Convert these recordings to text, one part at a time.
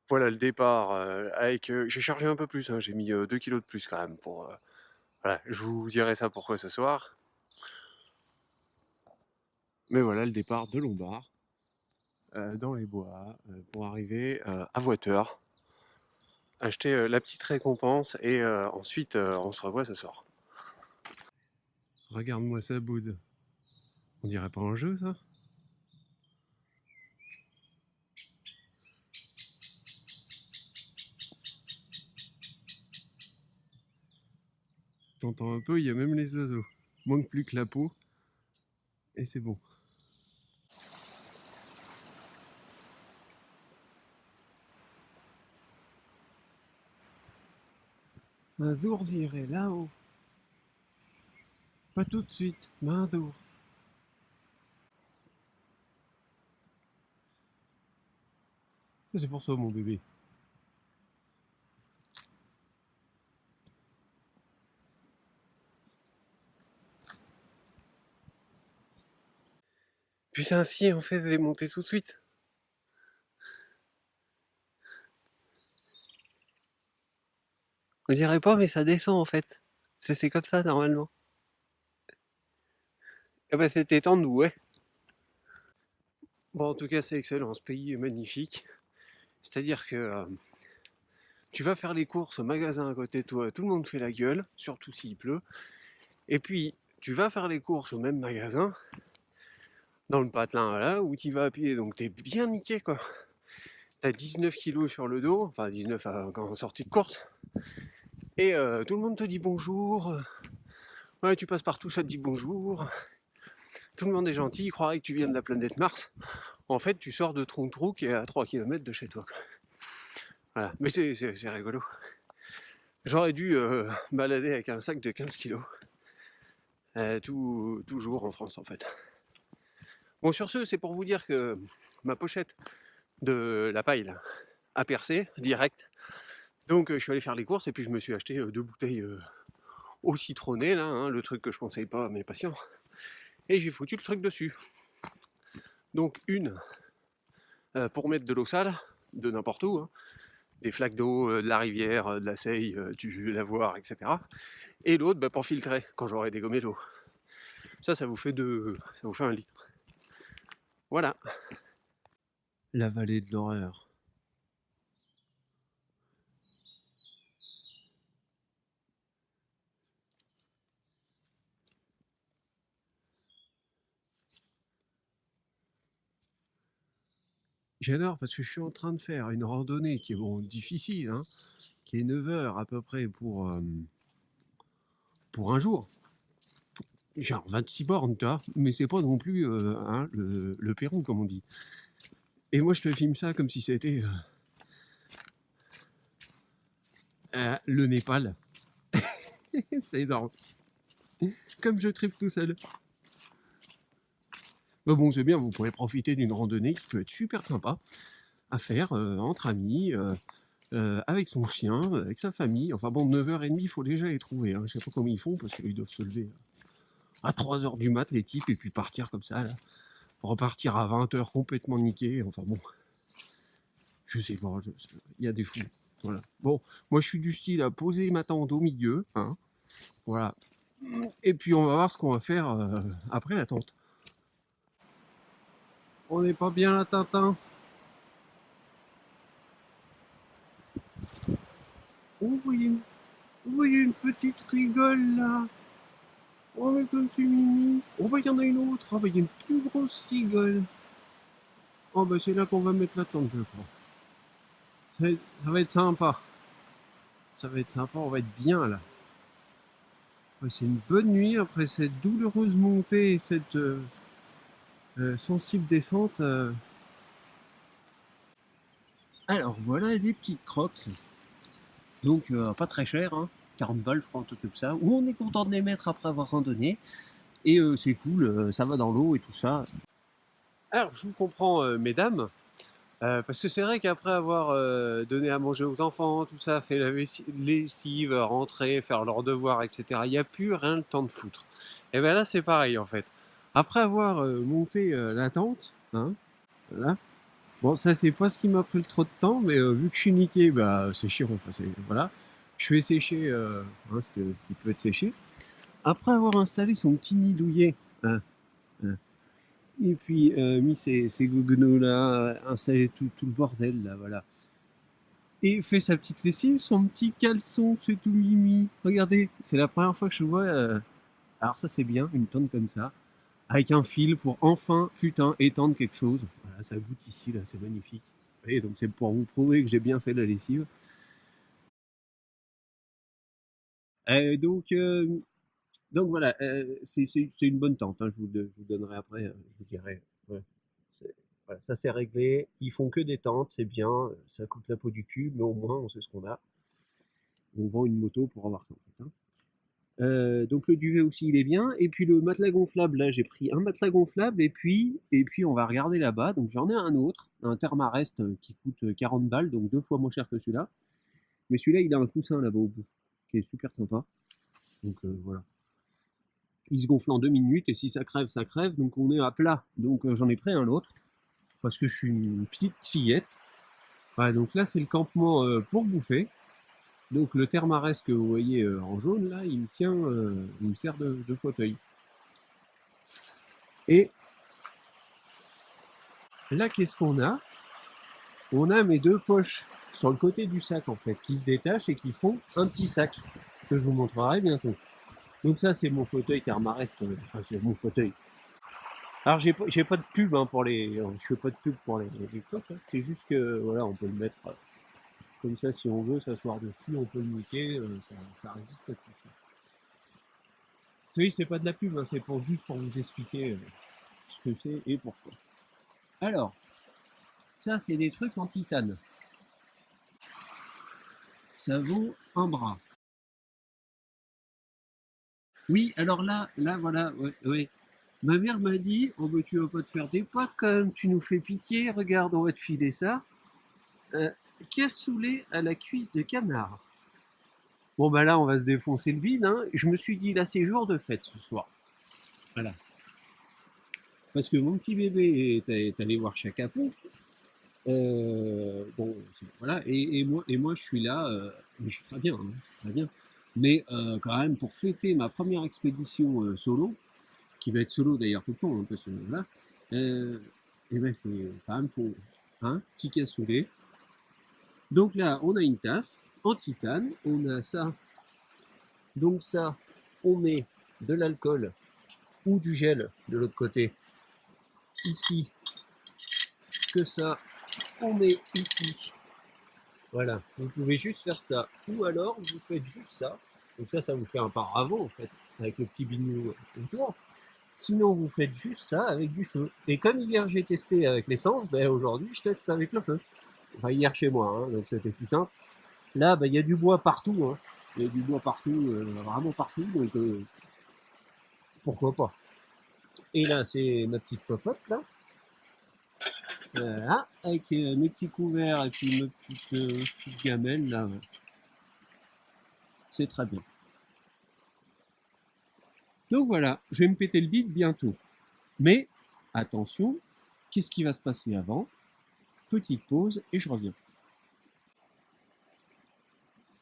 Voilà le départ, avec, j'ai chargé un peu plus, hein, j'ai mis, 2 kilogrammes de plus quand même pour, voilà, je vous dirai ça pourquoi ce soir. Mais voilà le départ de Lombard, dans les bois, pour arriver, à Voiteur, acheter, la petite récompense et ensuite, on se revoit ce soir. Regarde-moi ça boude. On dirait pas un jeu ça? T'entends un peu, il y a même les oiseaux. Manque plus que la peau et c'est bon. Un jour j'irai là-haut. Pas tout de suite, mais un jour. Ça c'est pour toi mon bébé. Puis c'est ainsi en fait de monter tout de suite. On dirait pas mais ça descend en fait. C'est comme ça normalement. Eh ben c'était tendu, ouais. Bon en tout cas c'est excellent, ce pays est magnifique. C'est-à-dire que tu vas faire les courses au magasin à côté de toi, tout le monde fait la gueule, surtout s'il pleut. Et puis tu vas faire les courses au même magasin, dans le patelin là, où tu vas à pied, donc t'es bien niqué quoi. T'as 19 kilos sur le dos, enfin 19 quand sortie de course. Et tout le monde te dit bonjour. Ouais, tu passes partout, ça te dit bonjour. Tout le monde est gentil, il croirait que tu viens de la planète Mars. En fait, tu sors de Trou qui est à 3 km de chez toi. Quoi. Voilà. Mais c'est rigolo. J'aurais dû balader avec un sac de 15 kilos. Toujours en France, en fait. Bon, sur ce, c'est pour vous dire que ma pochette de la paille là, a percé, direct. Donc, je suis allé faire les courses et puis je me suis acheté 2 bouteilles au citronné, là, hein, le truc que je conseille pas à mes patients. Et j'ai foutu le truc dessus. Donc, une pour mettre de l'eau sale, de n'importe où, hein, des flaques d'eau, de la rivière, de la Seille, du lavoir, etc. Et l'autre pour filtrer quand j'aurai dégommé l'eau. Ça vous fait ça vous fait 1 litre. Voilà. La vallée de l'horreur. J'adore parce que je suis en train de faire une randonnée qui est bon difficile, hein, qui est 9 heures à peu près pour un jour. Genre 26 bornes, tu vois, mais c'est pas non plus hein, le Pérou, comme on dit. Et moi, je te filme ça comme si c'était le Népal. C'est énorme. Comme je tripe tout seul. Mais bon, c'est bien, vous pourrez profiter d'une randonnée qui peut être super sympa à faire entre amis, avec son chien, avec sa famille. Enfin bon, 9h30, il faut déjà les trouver. Hein. Je sais pas comment ils font parce qu'ils doivent se lever à 3h du mat, les types, et puis partir comme ça, là. Repartir à 20h complètement niqué. Enfin bon, je sais pas, il y a des fous. Voilà. Bon, moi je suis du style à poser ma tente au milieu. Hein. Voilà. Et puis on va voir ce qu'on va faire après la tente. On n'est pas bien là, Tintin. Oh, vous voyez une petite rigole là. Oh, mais comme c'est mimi. Oh, bah, il y en a une autre. Oh, bah, il y a une plus grosse rigole. Oh, bah, c'est là qu'on va mettre la tente, je crois. Ça va être sympa. Ça va être sympa, on va être bien là. Ouais, c'est une bonne nuit après cette douloureuse montée et cette sensible descente. Alors voilà les petites crocs. Donc pas très cher, hein. 40 balles, je crois, un truc comme ça. Où on est content de les mettre après avoir randonné. Et c'est cool, ça va dans l'eau et tout ça. Alors je vous comprends, mesdames, parce que c'est vrai qu'après avoir donné à manger aux enfants, tout ça, fait la lessive, rentrer, faire leurs devoirs, etc., il n'y a plus rien le temps de foutre. Et bien là, c'est pareil en fait. Après avoir monté la tente, hein, voilà. Bon, ça, c'est pas ce qui m'a pris le trop de temps, mais vu que je suis niqué, bah, c'est chiant. Enfin, voilà. Je fais sécher ce qui peut être séché. Après avoir installé son petit nid douillet, hein, hein, et puis mis ses goguenaux là, installé tout le bordel là, voilà. Et fait sa petite lessive, son petit caleçon, c'est tout mimi. Regardez, c'est la première fois que je vois. Alors ça c'est bien, une tonne comme ça, avec un fil pour enfin, putain, étendre quelque chose. Voilà, ça goûte ici là, c'est magnifique. Et donc c'est pour vous prouver que j'ai bien fait la lessive. Donc, voilà, c'est une bonne tente, hein, je vous donnerai après, je vous dirai. Ouais, voilà, ça c'est réglé. Ils font que des tentes, c'est bien, ça coûte la peau du cul, mais au moins on sait ce qu'on a. On vend une moto pour avoir ça en fait, hein. Donc le duvet aussi il est bien. Et puis le matelas gonflable, là j'ai pris un matelas gonflable et puis on va regarder là-bas. Donc j'en ai un autre, un Thermarest qui coûte 40 balles, donc 2 fois moins cher que celui-là. Mais celui-là il a un coussin là-bas au bout, qui est super sympa. Donc voilà. Il se gonfle en 2 minutes et si ça crève, ça crève. Donc on est à plat. Donc j'en ai pris un autre parce que je suis une petite fillette. Voilà, donc là c'est le campement pour bouffer. Donc le Thermarest que vous voyez en jaune là, il me sert de fauteuil. Et là, qu'est-ce qu'on a? On a mes deux poches sur le côté du sac, en fait, qui se détachent et qui font un petit sac, que je vous montrerai bientôt. Donc ça, c'est mon fauteuil Thermarest, enfin, c'est mon fauteuil. Alors, j'ai pas de pub hein, pour les... Je fais pas de pub pour les coques, hein. C'est juste que, voilà, on peut le mettre comme ça, si on veut s'asseoir dessus, on peut le niquer, ça résiste à tout ça. Oui, c'est pas de la pub, hein, c'est juste pour vous expliquer ce que c'est et pourquoi. Alors, ça, c'est des trucs en titane. Ça vaut un bras. Oui, alors là, voilà, ouais, ouais. Ma mère m'a dit, oh bah tu vas pas te faire des potes quand même, tu nous fais pitié, regarde, on va te filer ça. Euh, Cassoulet à la cuisse de canard. Bon bah là, on va se défoncer le bide, hein. Je me suis dit, là, c'est jour de fête ce soir. Voilà. Parce que mon petit bébé est allé voir Chacapon. Bon, voilà, et moi, je suis là, mais je suis très bien, hein, je suis très bien. Mais quand même, pour fêter ma première expédition solo, qui va être solo d'ailleurs tout le temps, hein, parce que voilà, et ben c'est quand même faut un petit cassoulet. Donc là, on a une tasse en titane, on a ça. Donc ça, on met de l'alcool ou du gel de l'autre côté. Ici, que ça, on met ici. Voilà, vous pouvez juste faire ça. Ou alors, vous faites juste ça. Donc ça vous fait un paravent en fait, avec le petit bignou autour. Sinon, vous faites juste ça avec du feu. Et comme hier j'ai testé avec l'essence, ben aujourd'hui je teste avec le feu. Enfin hier chez moi, hein, donc c'était plus simple. Là, ben, il y a du bois partout, hein. Il y a du bois partout, vraiment partout, donc pourquoi pas. Et là, c'est ma petite pop-up là. Voilà, avec mes petits couverts et puis mes petites gamelles là. C'est très bien. Donc voilà, je vais me péter le bide bientôt. Mais attention, qu'est-ce qui va se passer avant? Petite pause et je reviens.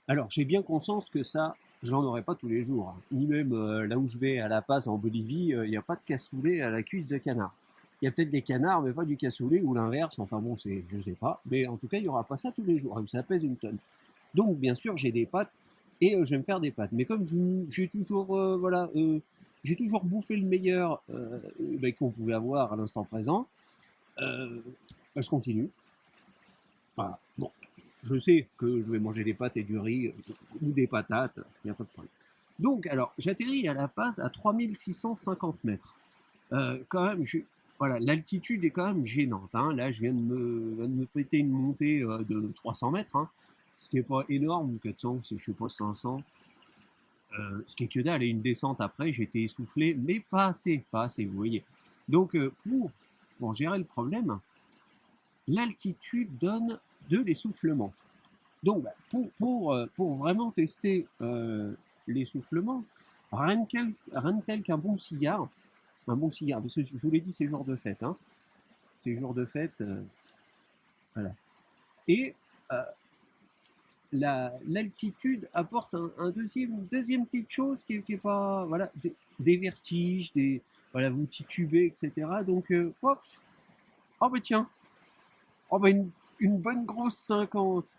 Alors, j'ai bien conscience que ça, j'en aurai pas tous les jours, hein. Ni même là où je vais à La Paz en Bolivie, il n'y a pas de cassoulet à la cuisse de canard. Il y a peut-être des canards, mais pas du cassoulet ou l'inverse. Enfin bon, je sais pas. Mais en tout cas, il n'y aura pas ça tous les jours. Ça pèse une tonne. Donc, bien sûr, j'ai des pâtes et je vais me faire des pâtes. Mais comme j'ai toujours, voilà, j'ai toujours bouffé le meilleur ben, qu'on pouvait avoir à l'instant présent, ben, je continue. Voilà. Bon, je sais que je vais manger des pâtes et du riz ou des patates, il n'y a pas de problème. Donc, alors, j'atterris à La Paz à 3650 mètres. Quand même, voilà, l'altitude est quand même gênante, hein. Là, je viens de me péter une montée de 300 mètres, hein, ce qui n'est pas énorme, 400, c'est, je sais pas, 500. Ce qui est que dalle, et une descente après, j'étais essoufflé, mais pas assez, vous voyez. Donc, pour gérer le problème, l'altitude donne de l'essoufflement. Donc, bah, pour vraiment tester l'essoufflement, rien de tel qu'un bon cigare. Un bon cigare, parce que je vous l'ai dit, c'est jour de fête, hein. C'est jour de fête. Voilà. Et l'altitude apporte un deuxième petite chose qui est pas, voilà, des vertiges, voilà, vous titubez, etc. Donc, hop, oh bah tiens, oh bah une bonne grosse 50.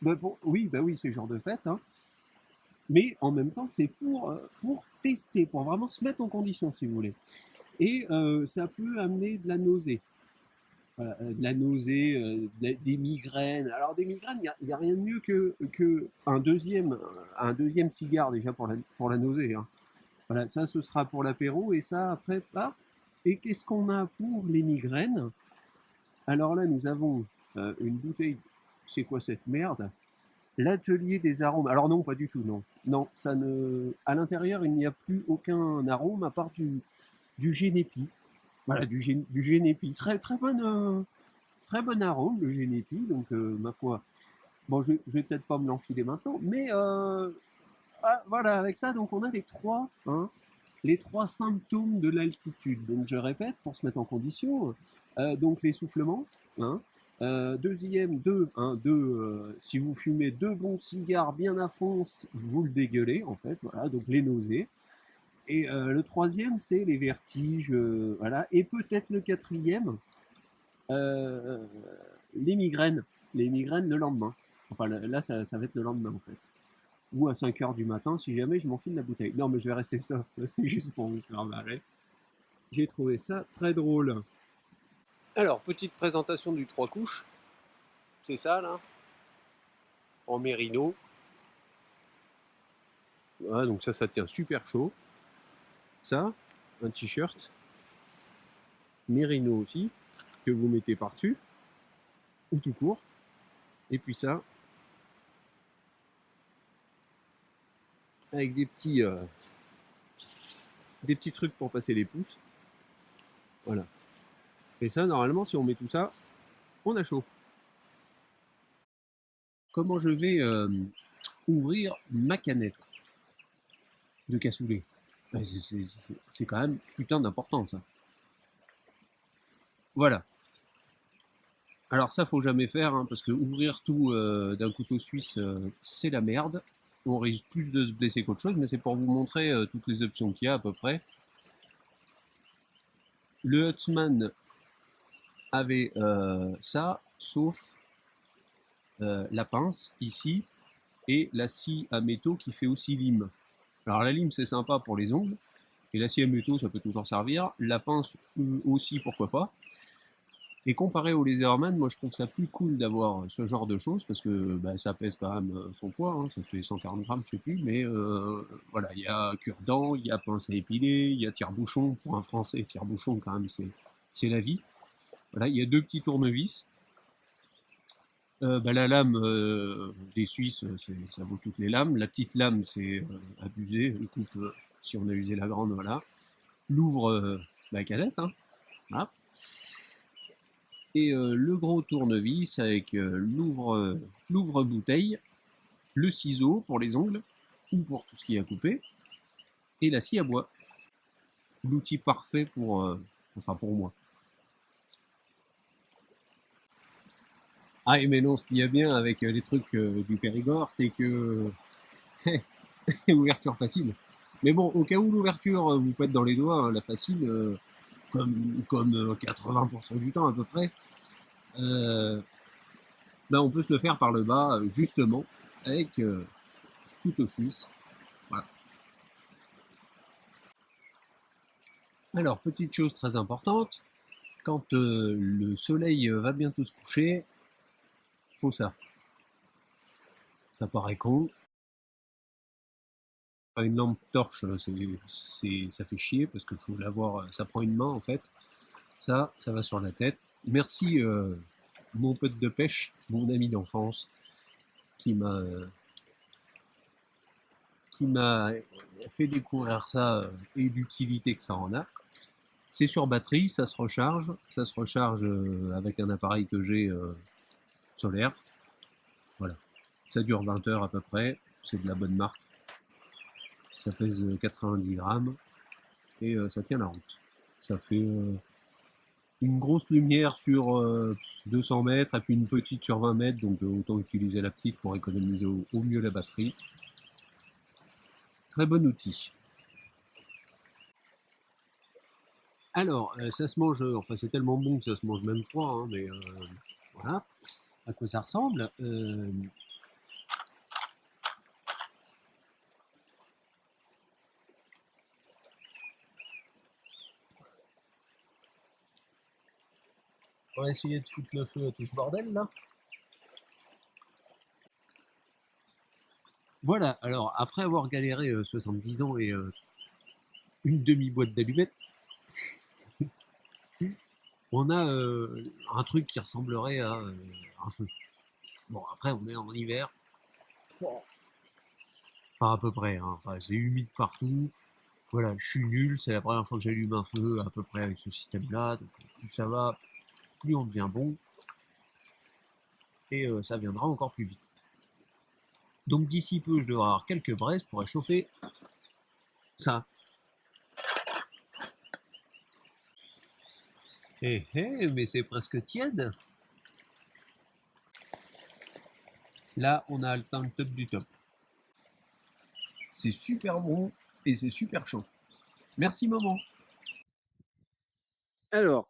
Bah bah oui, c'est le genre de fête, hein. Mais en même temps, c'est pour tester, pour vraiment se mettre en condition, si vous voulez. Et ça peut amener de la nausée. Voilà, de la nausée, des migraines. Alors des migraines, il y a rien de mieux que un deuxième cigare déjà pour la nausée, hein. Voilà, ça ce sera pour l'apéro et ça après pas. Et qu'est-ce qu'on a pour les migraines? Alors là, nous avons une bouteille. C'est quoi cette merde? L'atelier des arômes. Alors non, pas du tout, non. Non, ça ne. À l'intérieur, il n'y a plus aucun arôme à part du génépi. Voilà, du génépi. Très bon arôme, le génépi. Donc, ma foi, bon, je vais peut-être pas me l'enfiler maintenant, mais voilà, avec ça, donc on a les trois symptômes de l'altitude. Donc, je répète, pour se mettre en condition, donc l'essoufflement, hein. Si vous fumez deux bons cigares bien à fond, vous le dégueulez, en fait, voilà, donc les nausées. Et le troisième, c'est les vertiges, voilà. Et peut-être le quatrième, euh, les migraines. Les migraines le lendemain. Enfin, là, ça va être le lendemain, en fait. Ou à 5 heures du matin, si jamais je m'enfile la bouteille. Non, mais je vais rester soft, c'est juste pour vous faire marrer. J'ai trouvé ça très drôle. Alors, petite présentation du 3 couches. C'est ça, là, en mérino. Voilà, donc ça tient super chaud. Ça, un t-shirt, mérino aussi, que vous mettez par-dessus, ou tout court. Et puis ça, avec des petits trucs pour passer les pouces. Voilà. Et ça, normalement, si on met tout ça, on a chaud. Comment je vais ouvrir ma canette de cassoulet? C'est quand même putain d'important, ça. Voilà. Alors ça, faut jamais faire, hein, parce que ouvrir tout d'un couteau suisse, c'est la merde. On risque plus de se blesser qu'autre chose, mais c'est pour vous montrer toutes les options qu'il y a à peu près. Le Hutzmann avait ça, sauf la pince ici et la scie à métaux qui fait aussi lime. Alors la lime c'est sympa pour les ongles et la scie à métaux ça peut toujours servir. La pince aussi pourquoi pas. Et comparé au Laserman, moi je trouve ça plus cool d'avoir ce genre de choses parce que bah, ça pèse quand même son poids, hein, ça fait 140 grammes, je sais plus, mais voilà, il y a cure-dent, il y a pince à épiler, il y a tire-bouchon. Pour un français, tire-bouchon quand même c'est la vie. Voilà, il y a deux petits tournevis. Bah, la lame des Suisses, ça vaut toutes les lames. La petite lame, c'est abusé. Elle coupe, si on a usé la grande, voilà. L'ouvre la canette, hein. Voilà. Et le gros tournevis avec l'ouvre-bouteille, le ciseau pour les ongles ou pour tout ce qui est à couper, et la scie à bois. L'outil parfait enfin pour moi. Ah, et mais non, ce qu'il y a bien avec les trucs du Périgord, c'est que ouverture facile. Mais bon, au cas où l'ouverture vous pète dans les doigts, hein, la facile, comme 80% du temps à peu près, euh, ben on peut se le faire par le bas, justement, avec ce couteau suisse. Voilà. Alors, petite chose très importante, quand le soleil va bientôt se coucher, faut ça. Ça paraît con. Une lampe torche, ça fait chier parce qu'il faut l'avoir, ça prend une main en fait. Ça va sur la tête. Merci mon pote de pêche, mon ami d'enfance, qui m'a fait découvrir ça et l'utilité que ça en a. C'est sur batterie, ça se recharge avec un appareil que j'ai solaire. Voilà. Ça dure 20 heures à peu près, c'est de la bonne marque. Ça pèse 90 grammes et ça tient la route. Ça fait une grosse lumière sur 200 mètres et puis une petite sur 20 mètres, donc autant utiliser la petite pour économiser au mieux la batterie. Très bon outil. Alors, ça se mange, enfin c'est tellement bon que ça se mange même froid, hein, mais voilà à quoi ça ressemble. On va essayer de foutre le feu à tout ce bordel là. Voilà, alors après avoir galéré 70 ans et une demi-boîte d'allumettes, on a un truc qui ressemblerait à un feu. Bon, après on est en hiver, pas à peu près, hein. Enfin c'est humide partout. Voilà, je suis nul, c'est la première fois que j'allume un feu à peu près avec ce système-là, donc plus ça va, plus on devient bon, et ça viendra encore plus vite. Donc d'ici peu, je devrais avoir quelques braises pour réchauffer ça. Mais c'est presque tiède. Là, on a atteint le top du top. C'est super bon et c'est super chaud. Merci maman. Alors,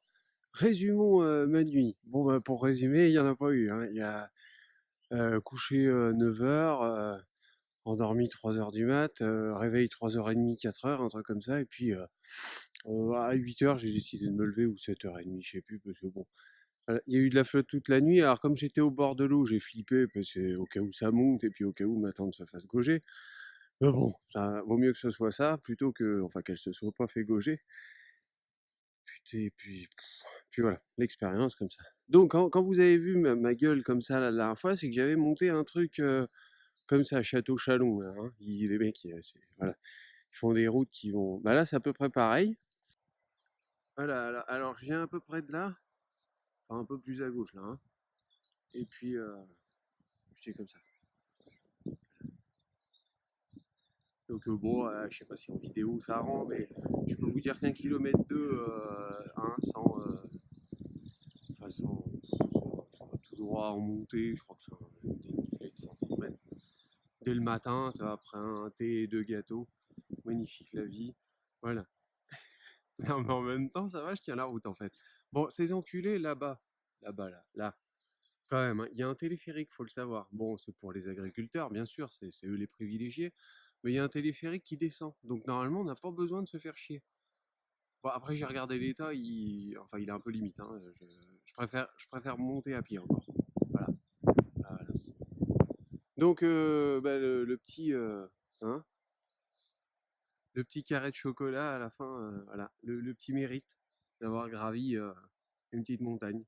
résumons ma nuit. Bon, bah, pour résumer, il n'y en a pas eu, hein. Il y a couché 9h, endormi 3h du mat, réveil 3h30, 4h, un truc comme ça. Et puis à 8h, j'ai décidé de me lever, ou 7h30, je sais plus, parce que bon, voilà, il y a eu de la flotte toute la nuit. Alors comme j'étais au bord de l'eau, j'ai flippé, parce que au cas où ça monte, et puis au cas où ma tante se fasse gauger. Mais bon, ça vaut mieux que ce soit ça, plutôt que, enfin, qu'elle se soit pas fait gauger. Et puis voilà, l'expérience comme ça. Donc quand vous avez vu ma gueule comme ça la dernière fois, c'est que j'avais monté un truc comme ça à Château-Chalon, là, hein. Les mecs, voilà, ils font des routes qui vont. Bah là, c'est à peu près pareil. Voilà, alors je viens à peu près de là, enfin un peu plus à gauche là, hein. Et puis je suis comme ça. Donc bon, je sais pas si en vidéo ça rend, mais je peux vous dire qu'un kilomètre 2, hein, enfin, tout droit en montée, je crois que c'est un dénivelé de 100 cm. Dès le matin, après un thé et deux gâteaux, magnifique la vie. Voilà. Non, mais en même temps, ça va, je tiens la route en fait. Bon, ces enculés là-bas, là, quand même, hein, il y a un téléphérique, faut le savoir. Bon, c'est pour les agriculteurs, bien sûr, c'est eux les privilégiés. Mais il y a un téléphérique qui descend. Donc normalement, on n'a pas besoin de se faire chier. Bon, après, j'ai regardé l'état, enfin, il est un peu limite, hein. Je préfère monter à pied encore. Voilà. Voilà. Donc, bah, le petit, hein, le petit carré de chocolat à la fin, voilà, le petit mérite d'avoir gravi une petite montagne.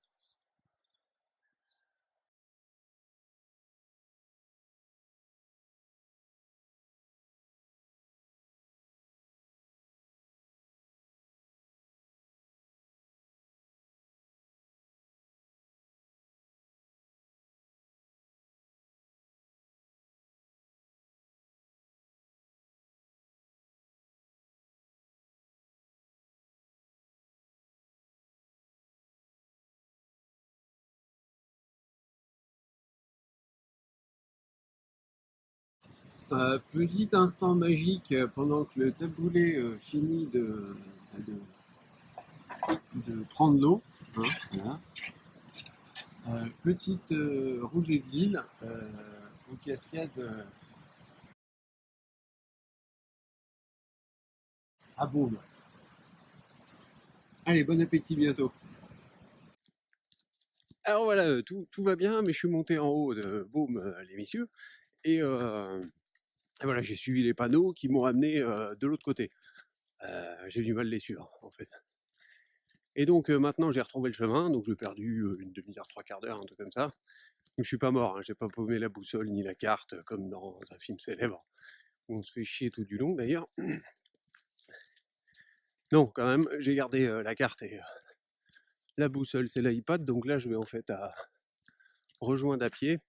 Petit instant magique pendant que le taboulé finit de prendre l'eau, hein, voilà. Petite rouge et ville aux cascades à Beaume. Allez, bon appétit bientôt. Alors voilà, tout va bien, mais je suis monté en haut de Beaume, les messieurs, et voilà, j'ai suivi les panneaux qui m'ont amené de l'autre côté. J'ai du mal à les suivre, en fait. Et donc maintenant, j'ai retrouvé le chemin, donc j'ai perdu une demi-heure, trois quarts d'heure, un truc comme ça. Donc je suis pas mort, hein, j'ai pas paumé la boussole ni la carte, comme dans un film célèbre, où on se fait chier tout du long d'ailleurs. Non, quand même, j'ai gardé la carte et la boussole, c'est l'iPad, donc là, je vais en fait à rejoindre à pied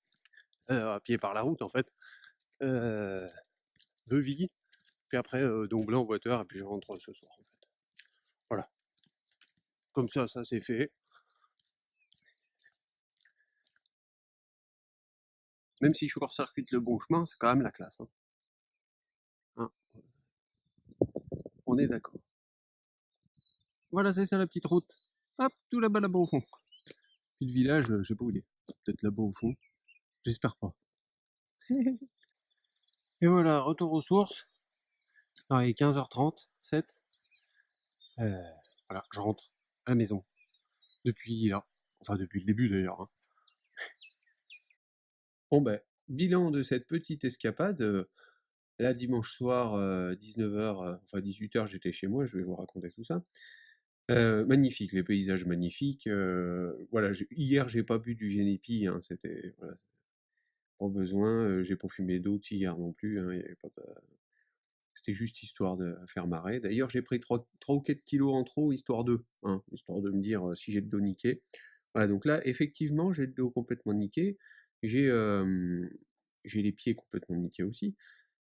par la route en fait, euh, Veuville, puis après Domblain en voiture, et puis je rentre ce soir en fait. Voilà. Comme ça c'est fait. Même si je court-circuite le bon chemin, c'est quand même la classe, hein. Hein, on est d'accord. Voilà, c'est ça la petite route. Hop, tout là-bas au fond. Puis le village, je sais pas où il est. Peut-être là-bas au fond. J'espère pas. Et voilà, retour aux sources. Il est 15h30, 7. Voilà, je rentre à la maison. Depuis là. Enfin, depuis le début d'ailleurs, hein. Bon ben, bilan de cette petite escapade. Là, dimanche soir, 19h, enfin 18h, j'étais chez moi, je vais vous raconter tout ça. Magnifique, les paysages magnifiques. Voilà, hier, j'ai pas bu du Génépi, hein, c'était voilà, pas besoin. J'ai pas fumé d'autres hier non plus, hein, y avait pas c'était juste histoire de faire marrer. D'ailleurs, j'ai pris 3 ou 4 kilos en trop, histoire de, hein, histoire de me dire si j'ai le dos niqué. Voilà, donc là, effectivement, j'ai le dos complètement niqué. J'ai j'ai les pieds complètement niqués aussi.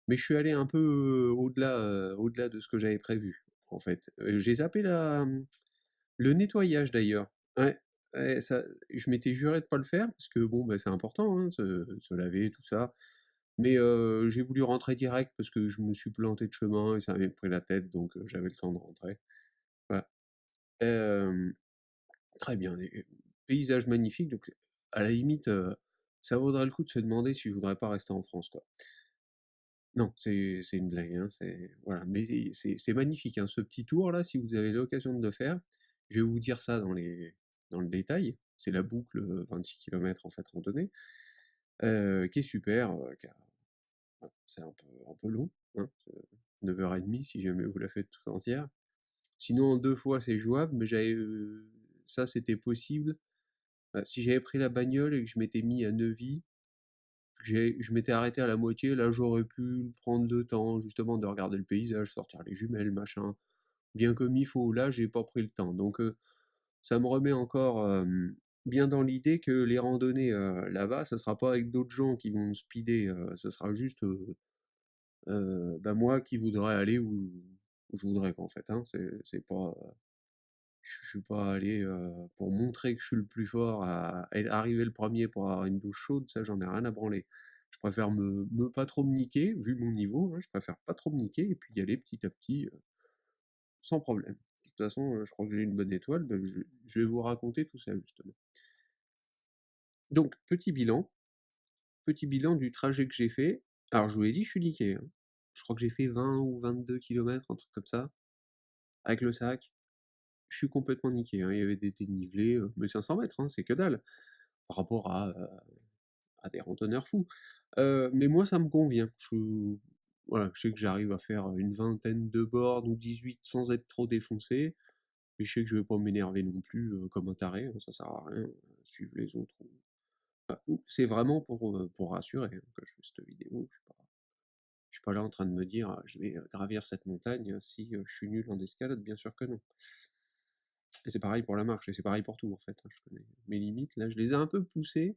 Mais je suis allé un peu au-delà de ce que j'avais prévu, en fait. J'ai zappé le nettoyage d'ailleurs. Ouais, ouais, ça, je m'étais juré de pas le faire parce que bon, bah, c'est important, hein, se laver, tout ça. Mais j'ai voulu rentrer direct parce que je me suis planté de chemin et ça m'avait pris la tête, donc j'avais le temps de rentrer. Voilà. Hem, Très bien, des paysages magnifiques, donc à la limite, ça vaudrait le coup de se demander si je voudrais pas rester en France, quoi. Non, c'est une blague, hein, c'est voilà, mais c'est magnifique, hein, ce petit tour là, si vous avez l'occasion de le faire. Je vais vous dire ça dans le détail. C'est la boucle, 26 kilomètres en fait randonnée, qui est super, ouais, c'est un peu long, hein, 9h30 si jamais vous la faites toute entière. Sinon en 2 fois c'est jouable, mais ça c'était possible, si j'avais pris la bagnole et que je m'étais mis à Neuvy, je m'étais arrêté à la moitié, là j'aurais pu prendre le temps justement de regarder le paysage, sortir les jumelles, machin, bien comme il faut. Là, j'ai pas pris le temps. Donc ça me remet encore bien dans l'idée que les randonnées là-bas, ce sera pas avec d'autres gens qui vont me speeder, ce sera juste bah, moi qui voudrais aller où je voudrais quoi, en fait. Hein. C'est pas, je suis pas allé pour montrer que je suis le plus fort à arriver le premier pour avoir une douche chaude, ça j'en ai rien à branler. Je préfère me pas trop me niquer, vu mon niveau, hein, je préfère pas trop me niquer et puis y aller petit à petit, sans problème. De toute façon, je crois que j'ai une bonne étoile, donc je vais vous raconter tout ça justement. Donc, petit bilan du trajet que j'ai fait. Alors je vous l'ai dit, je suis niqué, hein. Je crois que j'ai fait 20 ou 22 kilomètres, un truc comme ça, avec le sac. Je suis complètement niqué, hein. Il y avait des dénivelés, mais 500 mètres, hein, c'est que dalle, par rapport à des randonneurs fous. Mais moi, ça me convient. Voilà, je sais que j'arrive à faire une vingtaine de bornes ou 18 sans être trop défoncé. Et je sais que je vais pas m'énerver non plus comme un taré, hein, ça sert à rien, suivre les autres. C'est vraiment pour rassurer hein, que je fais cette vidéo. Je suis pas là en train de me dire je vais gravir cette montagne si je suis nul en escalade, bien sûr que non. Et c'est pareil pour la marche, et c'est pareil pour tout en fait, hein. Je connais mes limites, là je les ai un peu poussées,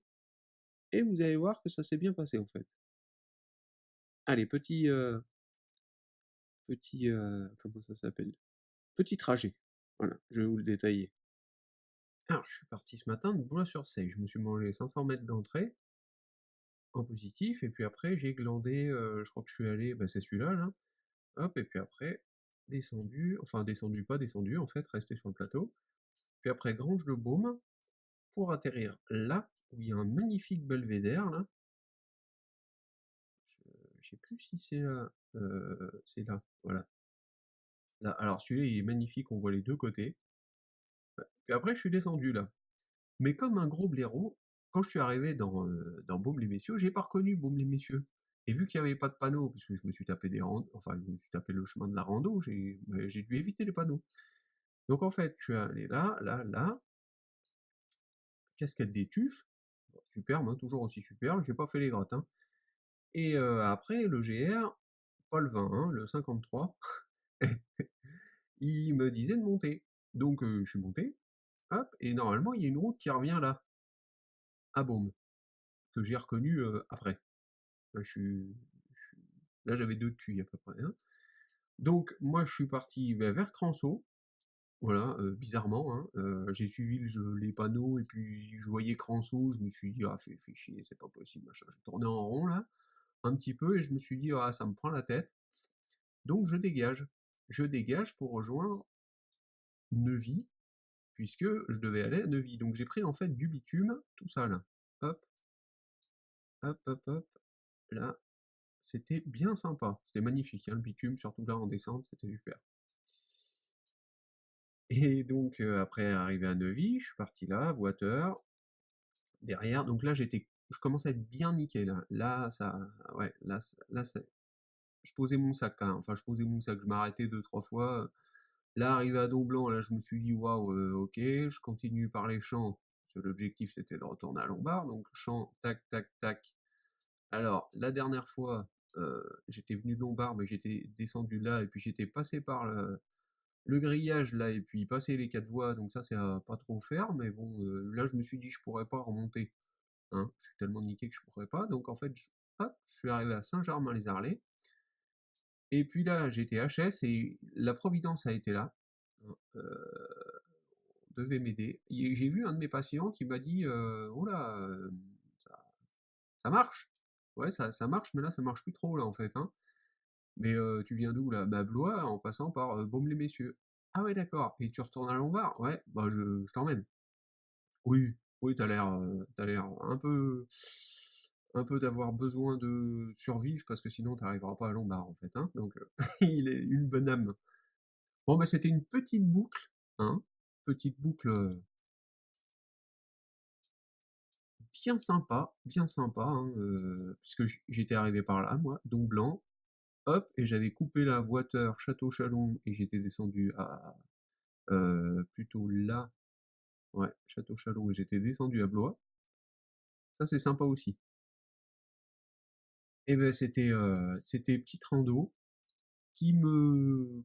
et vous allez voir que ça s'est bien passé en fait. Allez, comment ça s'appelle? Petit trajet. Voilà, je vais vous le détailler. Alors, je suis parti ce matin de Blois-sur-Seille. Je me suis mangé 500 mètres d'entrée en positif, et puis après j'ai glandé, je crois que je suis allé, bah, c'est celui-là là, hop, et puis après descendu, enfin descendu, pas descendu en fait, resté sur le plateau. Puis après Grange-le-Baume pour atterrir là où il y a un magnifique belvédère là. Je sais plus si c'est là, c'est là, voilà. Là, alors celui-là il est magnifique, on voit les deux côtés. Ouais. Puis après je suis descendu là. Mais comme un gros blaireau, quand je suis arrivé dans Baume-les-Messieurs, j'ai pas reconnu Baume-les-Messieurs. Et vu qu'il y avait pas de panneau, parce que je me suis tapé enfin je me suis tapé le chemin de la rando, j'ai dû éviter les panneaux. Donc en fait, je suis allé là, là, là, cascade des Tuffes, bon, superbe, hein, toujours aussi superbe, j'ai pas fait les gratins. Et après le GR, pas le 20, hein, le 53, il me disait de monter. Donc je suis monté, hop, et normalement il y a une route qui revient là, à Baume, que j'ai reconnu après. Là, là j'avais deux de QI à peu près, hein. Donc moi je suis parti vers Cranceau, Voilà, bizarrement, hein, j'ai suivi les panneaux et puis je voyais Cranceau, je me suis dit: «Ah fais chier, c'est pas possible machin». J'ai tourné en rond là, un petit peu et je me suis dit: «Ah ça me prend la tête», donc je dégage. Je dégage pour rejoindre Neuvy, puisque je devais aller à Neuvy. Donc j'ai pris en fait du bitume, tout ça là. Hop, hop, hop, hop, là, c'était bien sympa. C'était magnifique, hein, le bitume, surtout là en descente, c'était super. Et donc après arrivé à Neuvy, je suis parti là, Water, derrière, donc là je commençais à être bien niqué là. Là ça, ouais, là ça, je posais mon sac quand même. Enfin je posais mon sac, je m'arrêtais deux trois fois. Là arrivé à Don Blanc, là je me suis dit waouh, ok, je continue par les champs. Parce que l'objectif c'était de retourner à Lombard, donc champ, tac tac tac. Alors la dernière fois, j'étais venu de Lombard, mais j'étais descendu là et puis j'étais passé par le grillage là et puis passer les quatre voies, donc ça c'est à pas trop faire, mais bon, là je me suis dit je pourrais pas remonter, hein, je suis tellement niqué que je pourrais pas, donc en fait hop, je suis arrivé à Saint-Germain-les-Arlais, et puis là j'étais HS et la Providence a été là, hein, devait m'aider. J'ai vu un de mes patients qui m'a dit oh là, ça, ça marche, ouais ça marche, mais là ça marche plus trop là en fait, hein. Mais tu viens d'où là? Bah Blois en passant par Baume-les-Messieurs. Ah ouais d'accord, et tu retournes à Lombard? Ouais, bah je t'emmène. Oui, oui, t'as l'air un peu d'avoir besoin de survivre parce que sinon t'arriveras pas à Lombard en fait, hein. Donc il est une bonne âme. Bon bah c'était une petite boucle, hein, petite boucle bien sympa, hein, puisque j'étais arrivé par là moi, Don Blanc, hop, et j'avais coupé la Voiture Château-Chalon et j'étais descendu à plutôt là, ouais, Château-Chalon, et j'étais descendu à Blois. Ça c'est sympa aussi. Et ben c'était petite rando qui me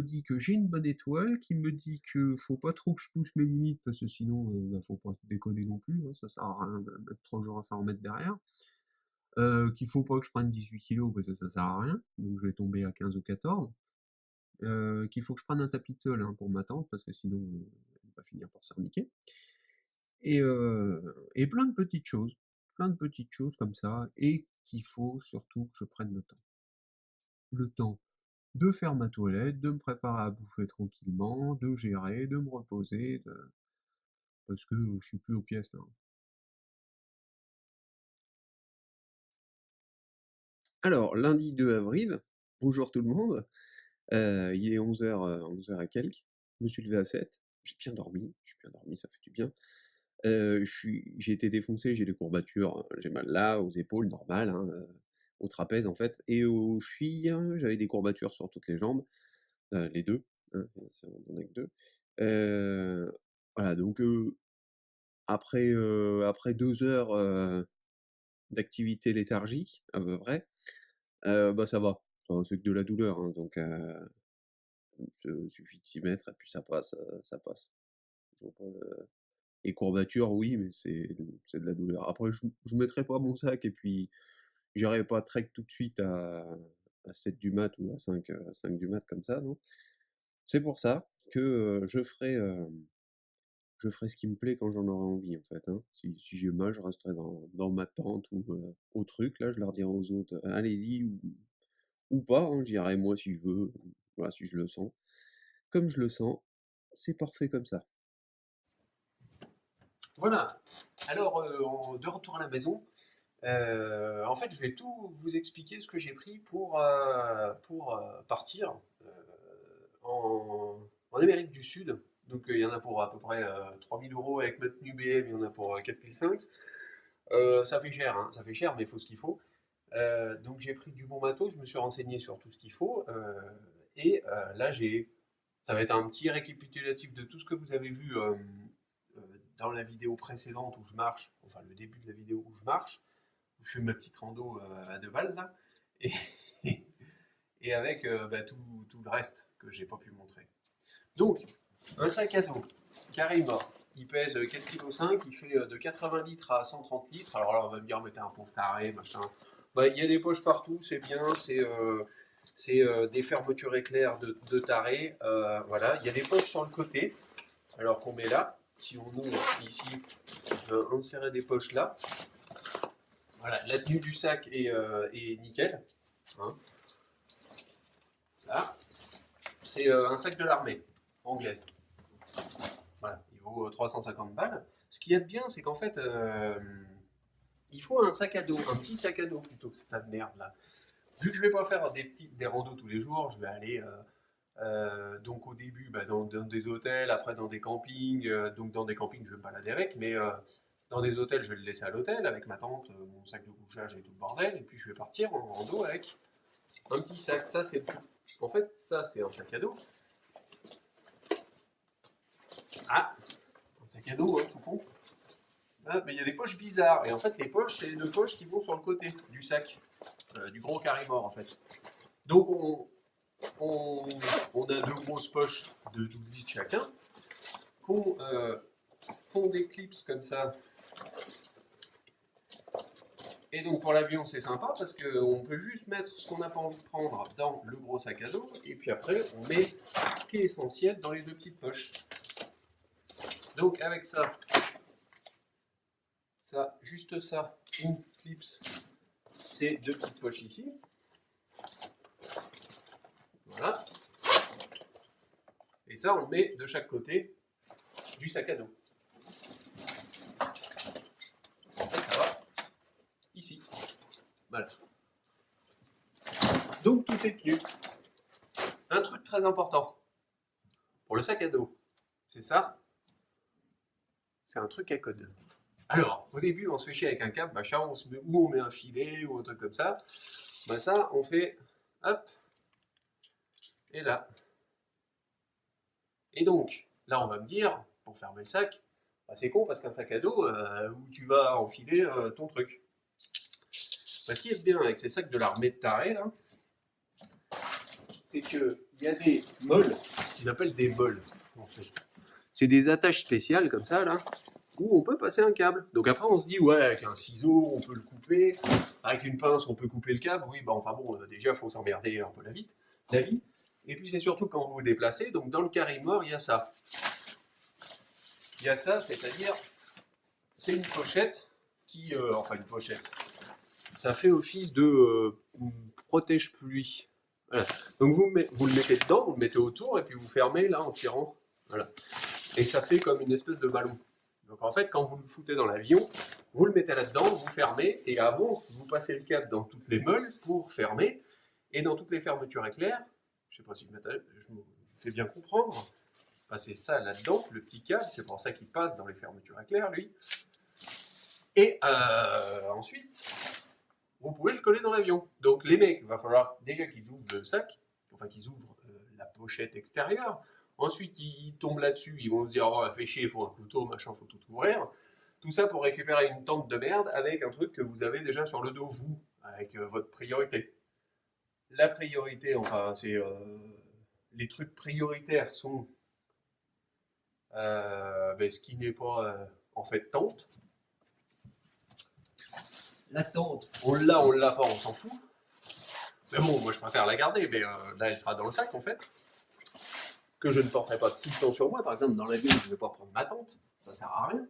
dit que j'ai une bonne étoile, qui me dit que faut pas trop que je pousse mes limites parce que sinon, bah, faut pas déconner non plus, hein, ça sert à rien de mettre 3 jours à s'en remettre derrière. Qu'il faut pas que je prenne 18 kilos parce que ça sert à rien, donc je vais tomber à 15 ou 14. Qu'il faut que je prenne un tapis de sol, hein, pour ma tante parce que sinon, elle va finir par se faire et plein de petites choses comme ça, et qu'il faut surtout que je prenne le temps. Le temps de faire ma toilette, de me préparer à bouffer tranquillement, de gérer, de me reposer, parce que je suis plus aux pièces là. Alors, lundi 2 avril, bonjour tout le monde, il est 11h, 11h et quelques, je me suis levé à 7, j'ai bien dormi, ça fait du bien. J'ai été défoncé, j'ai des courbatures, j'ai mal là, aux épaules, normal, hein, au trapèze en fait, et aux chevilles, j'avais des courbatures sur toutes les jambes, les 2, hein, ça on en a que 2. Voilà donc après 2 heures, d'activité léthargique à peu près, bah, ça va. Enfin, c'est que de la douleur, hein, donc suffit de s'y mettre et puis ça passe, ça passe. Je vois pas le Les courbatures, oui, mais c'est de la douleur. Après je mettrai pas mon sac et puis j'irai pas trek tout de suite à 7 du mat ou à 5 du mat comme ça, non. C'est pour ça que, je ferai ce qui me plaît quand j'en aurai envie, en fait, hein. Si j'ai mal, je resterai dans ma tente ou, au truc là, je leur dirai aux autres: «Allez-y» ou pas, hein, j'irai moi si je veux, voilà, si je le sens. Comme je le sens, c'est parfait comme ça. Voilà. Alors, de retour à la maison, en fait, je vais tout vous expliquer ce que j'ai pris pour partir en Amérique du Sud. Donc, il y en a pour à peu près 3000 euros avec ma tenue BM, il y en a pour 4005. Ça fait cher, hein, ça fait cher, mais il faut ce qu'il faut. Donc, j'ai pris du bon matos, je me suis renseigné sur tout ce qu'il faut. Et là, ça va être un petit récapitulatif de tout ce que vous avez vu dans la vidéo précédente où je marche, enfin le début de la vidéo où je marche, où je fais ma petite rando à 2 balles là, et, et avec bah, tout le reste que j'ai pas pu montrer. Donc, un sac à dos, Karima, il pèse 4,5 kg, il fait de 80 litres à 130 litres. Alors là, on va me dire, mais t'es un pauvre taré, machin. Bah, il y a des poches partout, c'est bien, C'est des fermetures éclairs de taré. Voilà, il y a des poches sur le côté, alors qu'on met là. Si on ouvre ici, on peut insérer des poches là. Voilà, la tenue du sac est nickel. Hein. Là, c'est un sac de l'armée anglaise. Voilà, il vaut 350 balles. Ce qu'il y a de bien, c'est qu'en fait, il faut un sac à dos, un petit sac à dos plutôt que cette tas de merde là. Vu que je vais pas faire des randos tous les jours, je vais aller donc au début dans des hôtels, après dans des campings. Donc dans des campings, je vais me balader avec, mais dans des hôtels, je vais le laisser à l'hôtel avec ma tente, mon sac de couchage et tout le bordel. Et puis je vais partir en rando avec un petit sac. Ça, c'est en fait, ça, c'est un sac à dos. Ah, un sac à dos, hein, tout con. Ah, mais il y a des poches bizarres. Et en fait, les poches, c'est deux poches qui vont sur le côté du sac, du gros carré-mort en fait. Donc on a deux grosses poches de 12 litres chacun, qu'on déclipse comme ça. Et donc pour l'avion, c'est sympa parce qu'on peut juste mettre ce qu'on n'a pas envie de prendre dans le gros sac à dos, et puis après, on met ce qui est essentiel dans les deux petites poches. Donc avec ça, juste ça, une clipse, ces deux petites poches ici. Voilà. Et ça, on le met de chaque côté du sac à dos. En fait, ça va ici. Voilà. Donc tout est tenu. Un truc très important pour le sac à dos, c'est ça. C'est un truc à code. Alors, au début, on se fait chier avec un câble, machin, on met un filet ou un truc comme ça. Ben ça, on fait hop, et là. Et donc, là, on va me dire, pour fermer le sac, bah, c'est con parce qu'un sac à dos, où tu vas enfiler ton truc. Bah, ce qui est bien avec ces sacs de l'armée de taré, là, c'est qu'il y a des molles, ce qu'ils appellent des molles, en fait. C'est des attaches spéciales, comme ça, là, où on peut passer un câble. Donc après, on se dit, ouais, avec un ciseau, on peut le couper. Avec une pince, on peut couper le câble. Oui, bah enfin bon, déjà, il faut s'emmerder un peu la vie. Et puis, c'est surtout quand vous vous déplacez. Donc, dans le carré-mort, il y a ça. Il y a ça, c'est-à-dire, c'est une pochette qui... enfin, une pochette. Ça fait office de protège-pluie. Voilà. Donc, vous le mettez dedans, vous le mettez autour, et puis vous fermez, là, en tirant. Voilà. Et ça fait comme une espèce de ballon. Donc en fait, quand vous le foutez dans l'avion, vous le mettez là-dedans, vous fermez, et avant, vous passez le câble dans toutes les meules pour fermer, et dans toutes les fermetures éclairs, je ne sais pas si je me fais bien comprendre, passez ça là-dedans, le petit câble, c'est pour ça qu'il passe dans les fermetures éclairs, lui. Et ensuite, vous pouvez le coller dans l'avion. Donc les mecs, il va falloir déjà qu'ils ouvrent le sac, enfin qu'ils ouvrent la pochette extérieure. Ensuite, ils tombent là-dessus, ils vont se dire, oh, fait chier, il faut un couteau, machin, faut tout ouvrir. Tout ça pour récupérer une tente de merde avec un truc que vous avez déjà sur le dos, vous, avec votre priorité. La priorité, enfin, c'est... les trucs prioritaires sont ce qui n'est pas, en fait, tente. La tente, on l'a pas, on s'en fout. Mais bon, moi je préfère la garder, mais là elle sera dans le sac en fait. Que je ne porterai pas tout le temps sur moi. Par exemple, dans l'avion, je ne vais pas prendre ma tente. Ça sert à rien.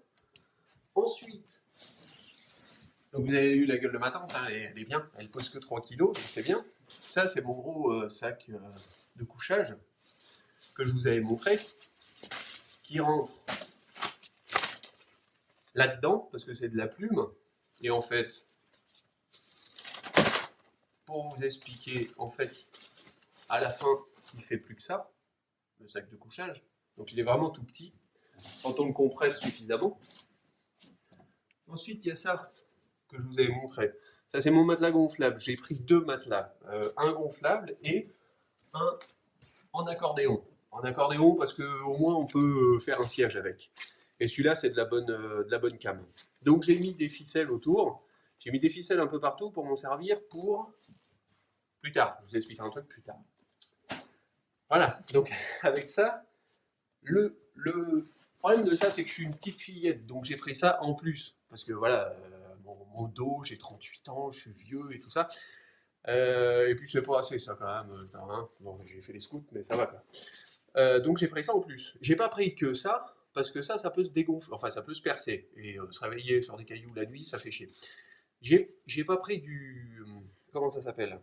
Ensuite, donc vous avez eu la gueule de ma tente, hein, elle est bien. Elle pose que 3 kilos, donc c'est bien. Ça, c'est mon gros sac de couchage que je vous avais montré, qui rentre là-dedans, parce que c'est de la plume. Et en fait, pour vous expliquer, en fait, à la fin, il ne fait plus que ça, le sac de couchage. Donc il est vraiment tout petit, quand on le compresse suffisamment. Ensuite, il y a ça que je vous avais montré. Ça, c'est mon matelas gonflable. J'ai pris 2 matelas. Un gonflable et un en accordéon. En accordéon parce qu'au moins, on peut faire un siège avec. Et celui-là, c'est de la bonne cam. Donc, j'ai mis des ficelles autour. J'ai mis des ficelles un peu partout pour m'en servir pour plus tard. Je vous expliquerai un truc plus tard. Voilà. Donc, avec ça, le problème de ça, c'est que je suis une petite fillette. Donc, j'ai pris ça en plus. Parce que voilà, mon dos, j'ai 38 ans, je suis vieux et tout ça. Et puis c'est pas assez ça quand même. Hein. Bon, j'ai fait les scouts, mais ça va quoi. Donc j'ai pris ça en plus. J'ai pas pris que ça, parce que ça peut se dégonfler, enfin ça peut se percer. Et se réveiller sur des cailloux la nuit, ça fait chier. J'ai pas pris du. Comment ça s'appelle?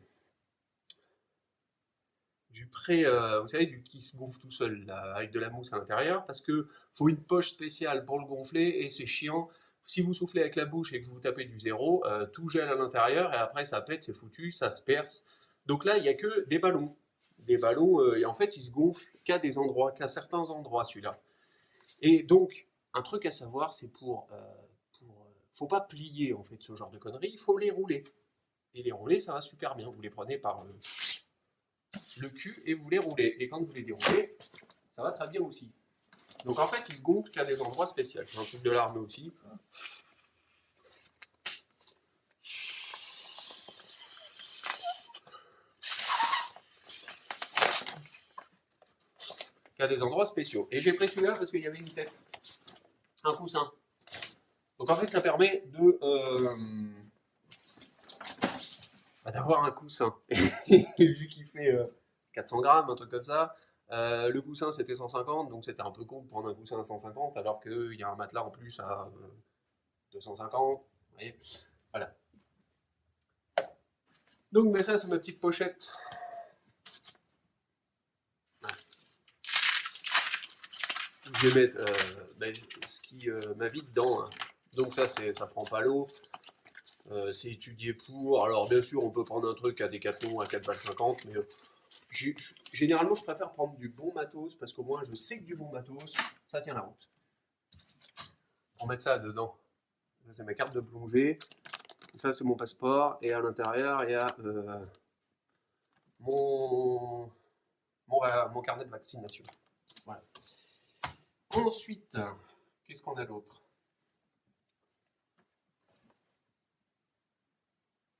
Du prêt, vous savez, du qui se gonfle tout seul, là, avec de la mousse à l'intérieur, parce que faut une poche spéciale pour le gonfler, et c'est chiant. Si vous soufflez avec la bouche et que vous tapez du zéro, tout gèle à l'intérieur, et après ça pète, c'est foutu, ça se perce. Donc là, il n'y a que des ballons. Des ballons, et en fait, ils se gonflent qu'à certains endroits, celui-là. Et donc, un truc à savoir, c'est faut pas plier, en fait, ce genre de conneries, il faut les rouler. Et les rouler, ça va super bien. Vous les prenez par le cul et vous les roulez. Et quand vous les déroulez, ça va très bien aussi. Donc en fait, ils se gonflent qu'à des endroits spéciaux. C'est un truc de l'armée aussi. Qu'à des endroits spéciaux. Et j'ai pris celui-là parce qu'il y avait une tête. Un coussin. Donc en fait, ça permet de d'avoir un coussin. Et vu qu'il fait 400 grammes, un truc comme ça, le coussin c'était 150, donc c'était un peu con de prendre un coussin à 150 alors qu'il y a un matelas en plus à 250. Vous voyez, voilà. Donc ben ça c'est ma petite pochette. Je vais mettre ce qui m'habite dedans. Hein. Donc ça prend pas l'eau. C'est étudié pour. Alors bien sûr on peut prendre un truc à Decathlon à 4,50 mais généralement je préfère prendre du bon matos parce qu'au moins je sais que du bon matos ça tient la route. On va mettre ça dedans. Ça c'est ma carte de plongée. Ça c'est mon passeport et à l'intérieur il y a mon carnet de vaccination. Voilà. Ensuite, qu'est-ce qu'on a d'autre?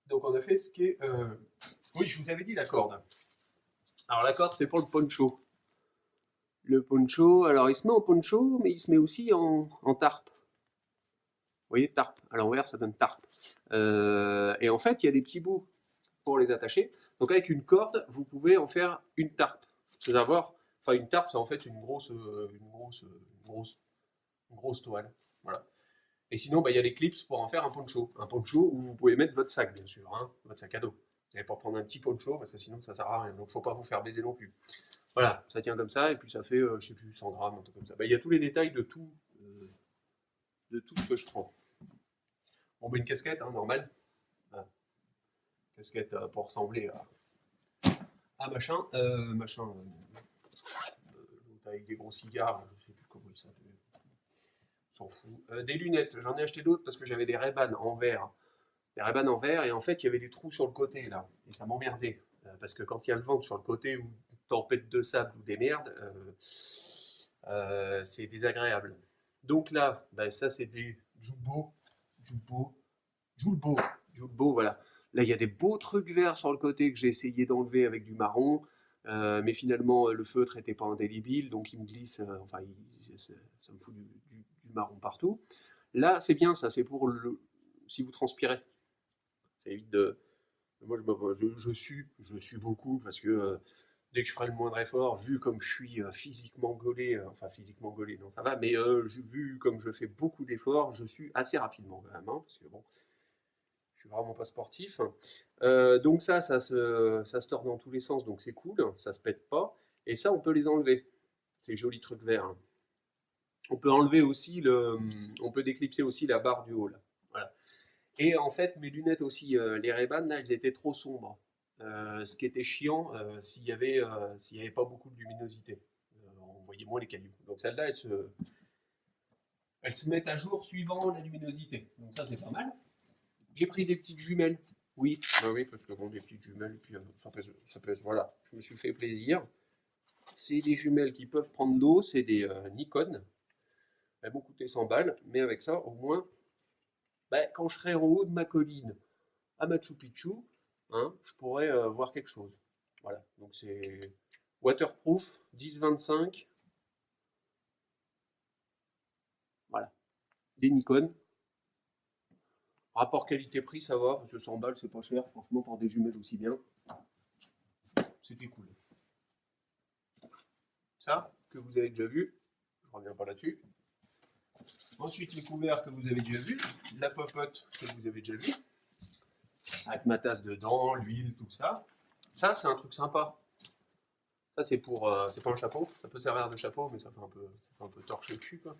Donc on a fait ce qui est... Oui, je vous avais dit la corde. Alors la corde, c'est pour le poncho. Le poncho, alors il se met en poncho, mais il se met aussi en tarpe. Vous voyez, tarpe. À l'envers, ça donne tarpe. Et en fait, il y a des petits bouts pour les attacher. Donc avec une corde, vous pouvez en faire une tarpe. C'est savoir, enfin une tarpe, c'est en fait une grosse toile. Voilà. Et sinon, bah, il y a les clips pour en faire un poncho. Un poncho où vous pouvez mettre votre sac, bien sûr, hein, votre sac à dos. Vous n'allez pas prendre un petit poncho, parce que sinon ça sert à rien. Donc faut pas vous faire baiser non plus. Voilà, ça tient comme ça, et puis ça fait, je sais plus, 100 grammes, un truc comme ça. Bah, il y a tous les détails de tout ce que je prends. Bon, bah, une casquette, hein, normale. Voilà. Casquette pour ressembler à machin. Avec des gros cigares, je sais plus comment il s'appelle. S'en fout. Des lunettes, j'en ai acheté d'autres parce que j'avais des Ray-Ban en verre. Des Ray-Ban en verre, et en fait, il y avait des trous sur le côté, là. Et ça m'emmerdait. Parce que quand il y a le vent sur le côté, ou tempête de sable, ou des merdes, c'est désagréable. Donc là, bah, ça, c'est des Julbo, Julbo, voilà. Là, il y a des beaux trucs verts sur le côté que j'ai essayé d'enlever avec du marron. Mais finalement, le feutre n'était pas indélébile, donc il me glisse, enfin, ça me fout du marron partout. Là, c'est bien ça, c'est pour si vous transpirez. Ça évite de. Moi, je sue beaucoup parce que dès que je ferai le moindre effort, vu comme je suis physiquement gaulé, enfin physiquement gaulé, non ça va, mais vu comme je fais beaucoup d'efforts, je sue assez rapidement quand même, hein, parce que bon, je suis vraiment pas sportif. Donc ça se tord dans tous les sens, donc c'est cool, ça se pète pas, et ça on peut les enlever, ces jolis trucs verts. On peut enlever aussi on peut déclipser aussi la barre du haut là. Voilà. Et en fait, mes lunettes aussi, les Ray-Ban, là, elles étaient trop sombres. Ce qui était chiant s'il y avait pas beaucoup de luminosité. On voyait moins les cailloux. Donc celles-là, elles se mettent à jour suivant la luminosité. Donc ça, c'est pas mal. J'ai pris des petites jumelles. Oui, oui, parce que bon, des petites jumelles, puis ça pèse, voilà. Je me suis fait plaisir. C'est des jumelles qui peuvent prendre d'eau, c'est des Nikon. Elles m'ont coûté 100 balles, mais avec ça, au moins, bah, quand je serai au haut de ma colline, à Machu Picchu, hein, je pourrais voir quelque chose. Voilà, donc c'est waterproof 10-25. Voilà, des Nikon. Rapport qualité-prix, ça va, parce que 100 balles, c'est pas cher, franchement, pour des jumelles aussi bien. C'était cool. Ça, que vous avez déjà vu, je reviens pas là-dessus. Ensuite, les couverts que vous avez déjà vus, la popote que vous avez déjà vu, avec ma tasse dedans, l'huile, tout ça. Ça, c'est un truc sympa. Ça, c'est pour, c'est pas un chapeau, ça peut servir de chapeau, mais ça fait un peu torche le cul, quoi.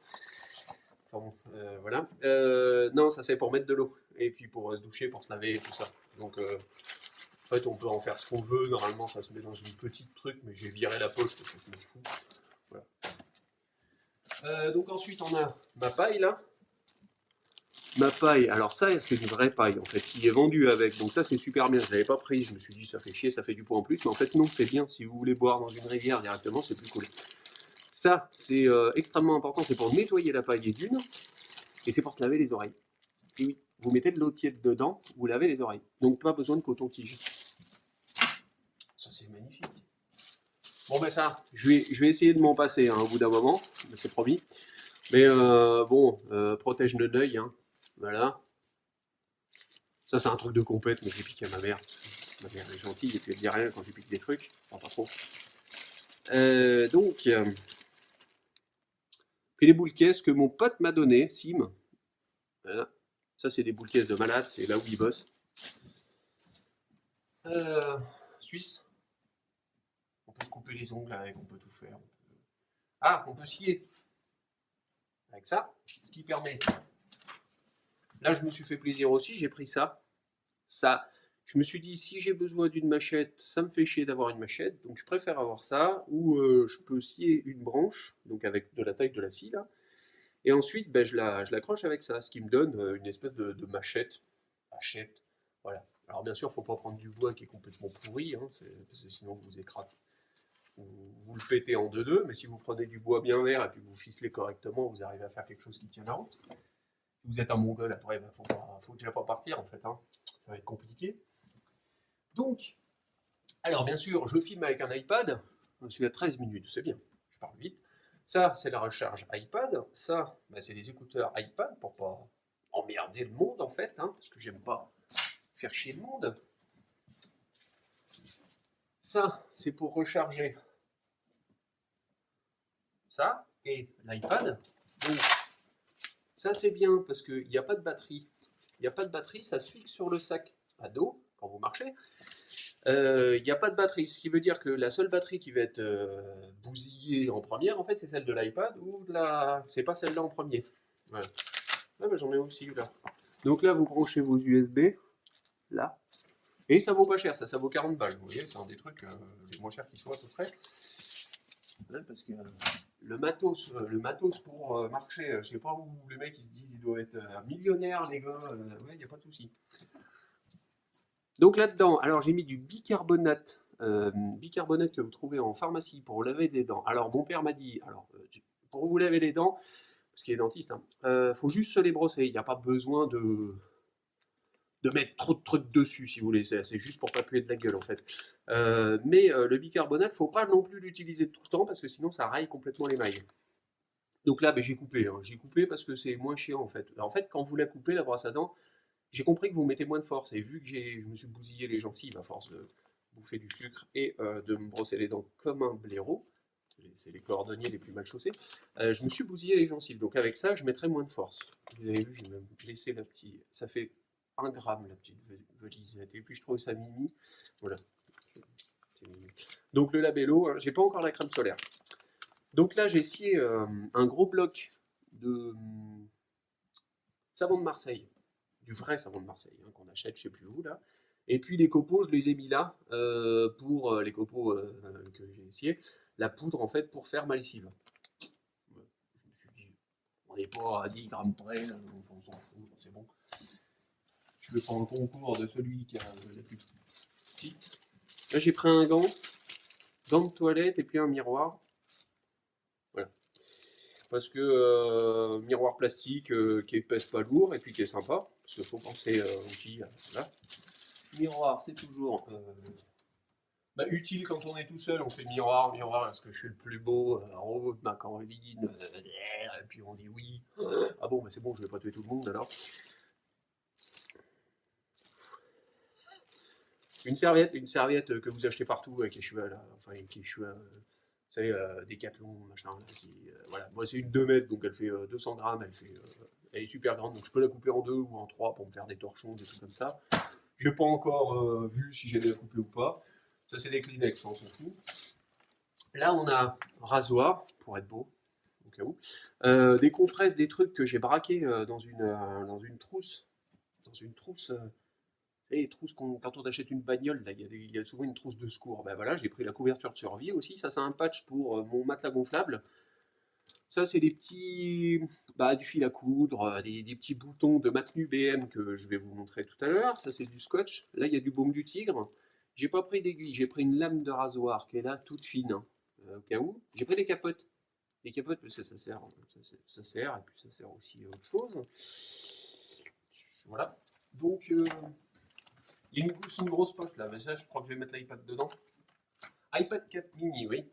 Enfin bon, voilà. Non, ça c'est pour mettre de l'eau, et puis pour se doucher, pour se laver, et tout ça. Donc, en fait, on peut en faire ce qu'on veut. Normalement, ça se met dans une petite truc, mais j'ai viré la poche parce que je me fous. Voilà. Donc ensuite, on a ma paille là. Ma paille, alors ça, c'est une vraie paille en fait, qui est vendue avec. Donc ça, c'est super bien. Je l'avais pas pris. Je me suis dit, ça fait chier, ça fait du poids en plus. Mais en fait, non, c'est bien. Si vous voulez boire dans une rivière directement, c'est plus cool. Ça, c'est extrêmement important. C'est pour nettoyer la paille des dunes et c'est pour se laver les oreilles. Et oui, vous mettez de l'eau tiède dedans, vous lavez les oreilles. Donc pas besoin de coton-tige. Ça, c'est magnifique. Bon, ben ça, je vais essayer de m'en passer hein, au bout d'un moment, c'est promis. Mais bon, protège le deuil, hein. Voilà. Ça, c'est un truc de compète, mais j'ai piqué à ma mère. Ma mère est gentille et puis elle dit rien quand je pique des trucs. Enfin, pas trop. Donc, puis les boules caisses que mon pote m'a donné, Sim. Voilà. Ça, c'est des boules caisses de malade, c'est là où il bosse. Suisse. On peut se couper les ongles avec, on peut tout faire. Ah, on peut scier. Avec ça, ce qui permet. Là, je me suis fait plaisir aussi, j'ai pris ça. Ça, je me suis dit, si j'ai besoin d'une machette, ça me fait chier d'avoir une machette, donc je préfère avoir ça, ou je peux scier une branche, donc avec de la taille de la scie, là, et ensuite, ben, je l'accroche avec ça, ce qui me donne une espèce de machette. Machette, voilà. Alors bien sûr, il ne faut pas prendre du bois qui est complètement pourri, hein, parce que sinon vous écrasez. Vous le pétez en deux, mais si vous prenez du bois bien vert et puis vous ficelez correctement, vous arrivez à faire quelque chose qui tient la route. Si vous êtes un mongol, après, il faut déjà pas partir en fait, hein. Ça va être compliqué. Donc, alors bien sûr, je filme avec un iPad, je suis à 13 minutes, c'est bien, je parle vite. Ça, c'est la recharge iPad, ça, ben, c'est les écouteurs iPad pour pas emmerder le monde en fait, hein, parce que j'aime pas faire chier le monde. Ça, c'est pour recharger ça et l'iPad. Donc, ça c'est bien parce qu'il n'y a pas de batterie. Il n'y a pas de batterie, ça se fixe sur le sac à dos quand vous marchez. Il n'y a pas de batterie, ce qui veut dire que la seule batterie qui va être bousillée en première, en fait, c'est celle de l'iPad ou de la. C'est pas celle-là en premier. Voilà. Ah, bah, j'en ai aussi là. Donc là, vous branchez vos USB, là. Et ça vaut pas cher, ça vaut 40 balles. Vous voyez, c'est un des trucs les moins chers qui soient à peu près. Ouais, parce que le matos pour marcher, je sais pas où les mecs ils se disent ils doivent être millionnaires, les gars. Ouais, il n'y a pas de souci. Donc là-dedans, alors j'ai mis du bicarbonate, bicarbonate que vous trouvez en pharmacie pour laver des dents. Alors mon père m'a dit, alors pour vous laver les dents, parce qu'il est dentiste, hein, faut juste se les brosser. Il n'y a pas besoin de mettre trop de trucs dessus, si vous voulez. C'est juste pour pas puer de la gueule en fait. Mais le bicarbonate, faut pas non plus l'utiliser tout le temps parce que sinon ça raille complètement les mailles. Donc là, ben, j'ai coupé. Hein. J'ai coupé parce que c'est moins chiant en fait. En fait, quand vous la coupez, la brosse à dents, j'ai compris que vous mettez moins de force. Et vu que je me suis bousillé les gencives à force de bouffer du sucre et de me brosser les dents comme un blaireau, c'est les cordonniers les plus mal chaussés, je me suis bousillé les gencives. Donc avec ça, je mettrai moins de force. Vous avez vu, j'ai même laissé la petite. Ça fait 1 gramme la petite velisette. Et puis je trouve ça mimi. Voilà. Donc le labello, hein, j'ai pas encore la crème solaire. Donc là, j'ai scié un gros bloc de savon de Marseille, du vrai savon de Marseille, hein, qu'on achète, je sais plus où là. Et puis les copeaux, je les ai mis là pour les copeaux que j'ai sciés, la poudre en fait pour faire ma lessive. Ouais, je me suis dit, on n'est pas à 10 grammes près, on s'en fout, c'est bon. Je vais prendre le concours de celui qui a la plus petite. Là, j'ai pris un gant de toilette et puis un miroir. Voilà. Parce que miroir plastique qui pèse pas lourd et puis qui est sympa. Parce qu'il faut penser aussi à voilà. Miroir, c'est toujours utile quand on est tout seul. On fait miroir, est-ce que je suis le plus beau en haut de ma Caroline et puis on dit oui. Ah bon, c'est bon, je vais pas tuer tout le monde alors. une serviette que vous achetez partout, avec les cheveux là, enfin avec les cheveux, vous savez, Décathlon, machin, là, voilà. Moi c'est une 2 mètres, donc elle fait 200 grammes, elle est super grande, donc je peux la couper en deux ou en trois pour me faire des torchons, des trucs comme ça. Je n'ai pas encore vu si j'allais la couper ou pas. Ça c'est des Kleenex, on s'en fout. Là on a un rasoir, pour être beau, au cas où. Des compresses, des trucs que j'ai braqués dans une trousse. Dans une trousse. Et les trousses, quand on achète une bagnole, là, il y a souvent une trousse de secours. Ben voilà, j'ai pris la couverture de survie aussi. Ça, c'est un patch pour mon matelas gonflable. Ça, c'est des petits, du fil à coudre, des petits boutons de maintenu BM que je vais vous montrer tout à l'heure. Ça, c'est du scotch. Là, il y a du baume du tigre. J'ai pas pris d'aiguille, j'ai pris une lame de rasoir qui est là, toute fine, hein, au cas où. J'ai pris des capotes. Les capotes, parce que ça sert, et puis ça sert aussi à autre chose. Voilà. Donc, il y a une grosse poche là, mais ça, je crois que je vais mettre l'iPad dedans. iPad 4 mini, oui.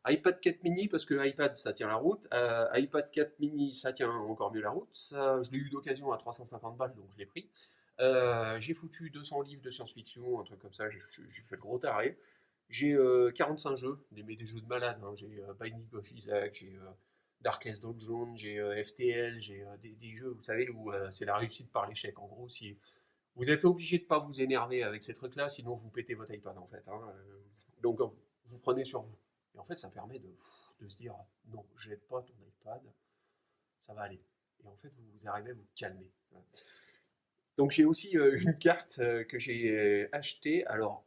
iPad 4 mini parce que iPad ça tient la route. iPad 4 mini ça tient encore mieux la route. Ça, je l'ai eu d'occasion à 350 balles donc je l'ai pris. J'ai foutu 200 livres de science-fiction, un truc comme ça, j'ai fait le gros taré. J'ai 45 jeux, des jeux de malade, hein. J'ai Binding of Isaac, j'ai Darkest Dungeon, j'ai FTL, j'ai des jeux, vous savez, où c'est la réussite par l'échec. En gros, si vous êtes obligé de ne pas vous énerver avec ces trucs-là, sinon vous pétez votre iPad en fait, hein. Donc vous prenez sur vous. Et en fait, ça permet de se dire non, jette pas ton iPad, ça va aller. Et en fait, vous arrivez à vous calmer. Voilà. Donc j'ai aussi une carte que j'ai achetée. Alors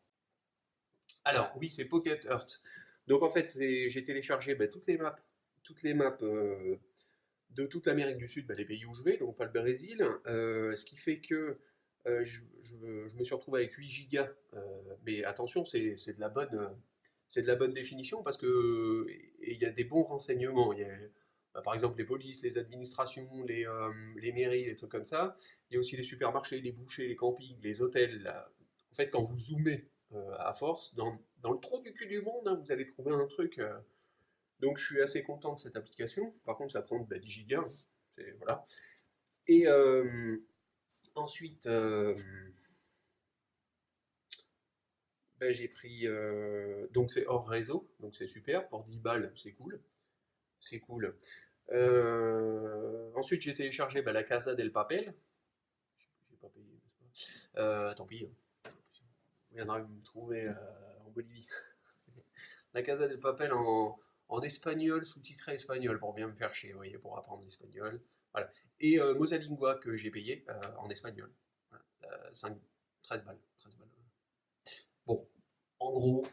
oui, c'est Pocket Earth. Donc en fait, j'ai téléchargé toutes les maps de toute l'Amérique du Sud, les pays où je vais, donc pas le Brésil. Ce qui fait que je me suis retrouvé avec 8 gigas. Mais attention, c'est de la bonne définition parce que il y a des bons renseignements. Il y a, par exemple, les polices, les administrations, les mairies, les trucs comme ça. Il y a aussi les supermarchés, les bouchers, les campings, les hôtels. Là. En fait, quand vous zoomez à force, dans le trou du cul du monde, hein, vous allez trouver un truc. Donc, je suis assez content de cette application. Par contre, ça prend 10 gigas. Voilà. Et ensuite, j'ai pris. Donc, c'est hors réseau. Donc, c'est super. Pour 10 balles, c'est cool. C'est cool. Ensuite, j'ai téléchargé la Casa del Papel. J'ai pas payé, n'est-ce pas? Tant pis. Vous viendrez me trouver en Bolivie. La Casa del Papel en espagnol, sous-titré espagnol, pour bien me faire chier, vous voyez, pour apprendre l'espagnol. Voilà. Et Mosalingua que j'ai payé en espagnol. Voilà. 13 balles. 13 balles. Bon, en gros,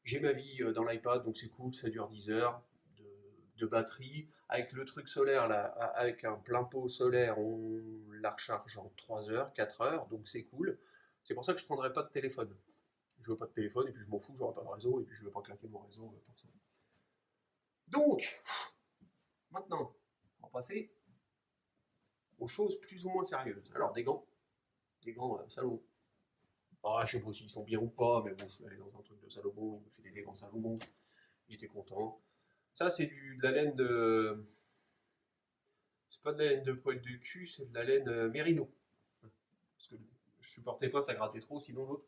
j'ai ma vie dans l'iPad, donc c'est cool, ça dure 10 heures de batterie. Avec le truc solaire, là, avec un plein pot solaire, on la recharge en 3 heures, 4 heures, donc c'est cool. C'est pour ça que je ne prendrai pas de téléphone. Je veux pas de téléphone, et puis je m'en fous, j'aurai pas de réseau, et puis je veux pas claquer mon réseau pour ça. Donc, maintenant, on va passer aux choses plus ou moins sérieuses. Alors, des gants Salomon. Ah, je sais pas s'ils sont bien ou pas, mais bon, je suis allé dans un truc de Salomon, il me fait des gants Salomon, il était content. Ça, c'est de la laine de. C'est pas de la laine de poil de cul, c'est de la laine mérino. Parce que je supportais pas, ça grattait trop, sinon l'autre.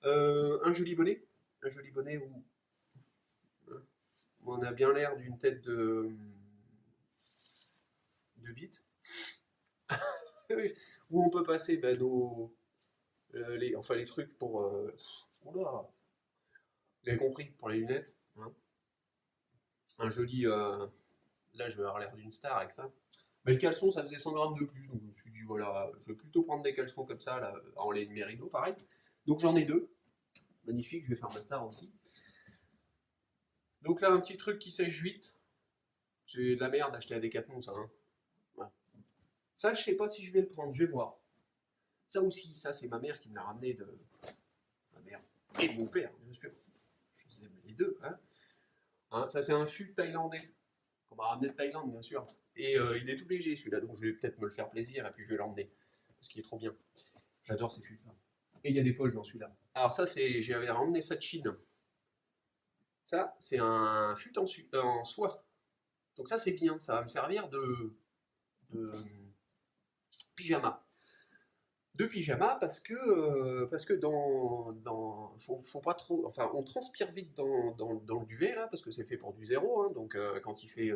Un joli bonnet. Un joli bonnet où on a bien l'air d'une tête de bite. Où on peut passer les trucs pour. Oula, vous avez compris, pour les lunettes. Hein. Un joli. Là, je vais avoir l'air d'une star avec ça. Mais le caleçon, ça faisait 100 grammes de plus. Donc je me suis dit, voilà, je vais plutôt prendre des caleçons comme ça, là, en laine mérino, pareil. Donc j'en ai deux. Magnifique, je vais faire ma star aussi. Donc là, un petit truc qui sèche vite. C'est de la merde d'acheter à Decathlon, ça. Hein. Ouais. Ça, je sais pas si je vais le prendre, je vais voir. Ça aussi, ça, c'est ma mère qui me l'a ramené de. Ma mère et mon père, bien sûr. Je les aime les deux. Hein, ça, c'est un fût thaïlandais qu'on m'a ramené de Thaïlande, bien sûr. Et il est tout léger celui-là, donc je vais peut-être me le faire plaisir et puis je vais l'emmener. Parce qu'il est trop bien. J'adore ces fûts. Et il y a des poches dans celui-là. Alors ça, j'avais ramené ça de Chine. Ça, c'est un fût en soie. Donc ça, c'est bien. Ça va me servir de pyjama. de pyjama parce que faut pas trop, enfin on transpire vite dans le duvet là parce que c'est fait pour du zéro, hein, donc quand il fait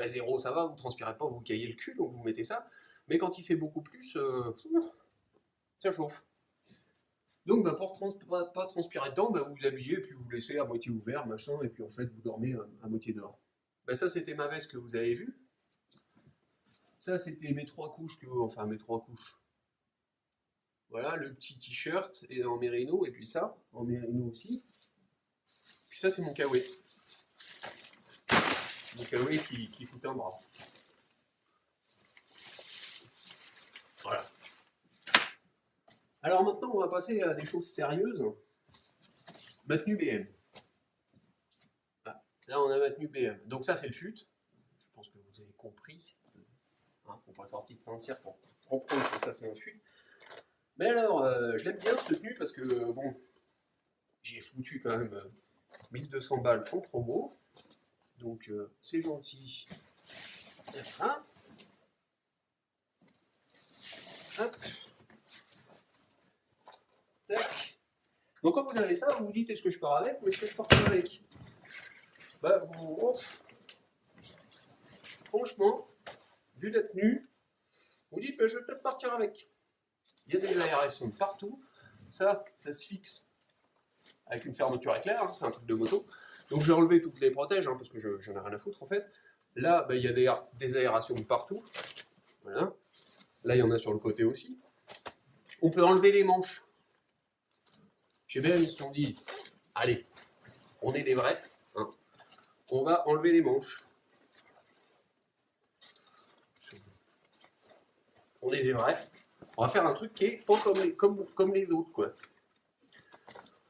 zéro ça va, vous transpirez pas, vous caillez le cul donc vous mettez ça, mais quand il fait beaucoup plus, ça chauffe. Donc bah, pour pas transpirer dedans, bah, vous vous habillez et puis vous laissez à moitié ouvert machin et puis en fait vous dormez à moitié dehors. Bah, ça c'était ma veste que vous avez vue. Ça c'était mes trois couches enfin mes trois couches. Voilà, le petit t-shirt et en mérino, et puis ça, en mérino aussi. Puis ça, c'est mon kawaii. Mon kawaii qui fout un bras. Voilà. Alors maintenant, on va passer à des choses sérieuses. Ma tenue BM. Ah, là, on a ma tenue BM. Donc ça, c'est le fut. Je pense que vous avez compris. Hein, on pas sortir de Saint-Cyr pour comprendre que ça, c'est un fut. Mais alors, je l'aime bien cette tenue parce que, bon, j'ai foutu quand même 1200 balles en promo. Donc, c'est gentil. Voilà. Hop. Tac. Donc, quand vous avez ça, vous vous dites est-ce que je pars avec ou est-ce que je pars pas avec? Bah, franchement, vu la tenue, vous dites bah, je vais peut-être partir avec. Il y a des aérations partout. Ça se fixe avec une fermeture éclair, hein, c'est un truc de moto. Donc j'ai enlevé toutes les protèges, hein, parce que j'en ai rien à foutre en fait. Là, bah, il y a des aérations de partout. Voilà. Là, il y en a sur le côté aussi. On peut enlever les manches. Chez BM, ils se sont dit, allez, on est des vrais, hein, on va enlever les manches. On est des vrais. On va faire un truc qui est pas comme les autres, quoi.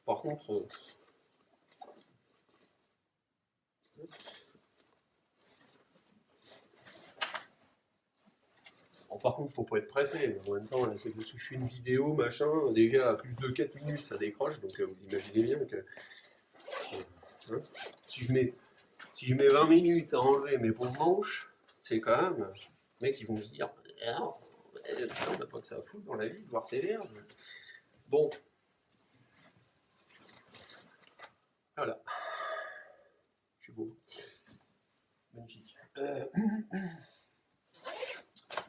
Par contre, faut pas être pressé. En même temps, là, c'est parce que je suis une vidéo, machin, déjà à plus de 4 minutes, ça décroche, donc vous imaginez bien que hein, si je mets 20 minutes à enlever mes pauvres manches, c'est quand même. Les mecs, ils vont se dire, alors, on n'a pas que ça à foutre dans la vie, de voir ses verges. Bon. Voilà. Je suis beau. Magnifique.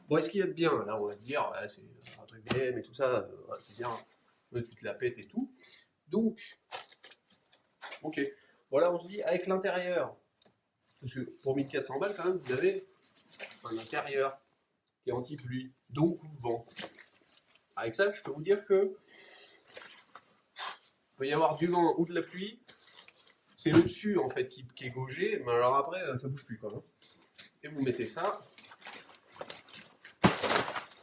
Bon, est-ce qu'il y a de bien? Là, on va se dire, ouais, c'est un truc BM et tout ça, ouais, c'est bien, tu te la pètes et tout. Donc, ok. Voilà, on se dit, avec l'intérieur, parce que pour 1400 balles, quand même, vous avez un intérieur qui est anti-pluie, donc vent. Avec ça, je peux vous dire que il peut y avoir du vent ou de la pluie. C'est le dessus en fait qui est gaugé, mais alors après ça bouge plus quoi. Et vous mettez ça.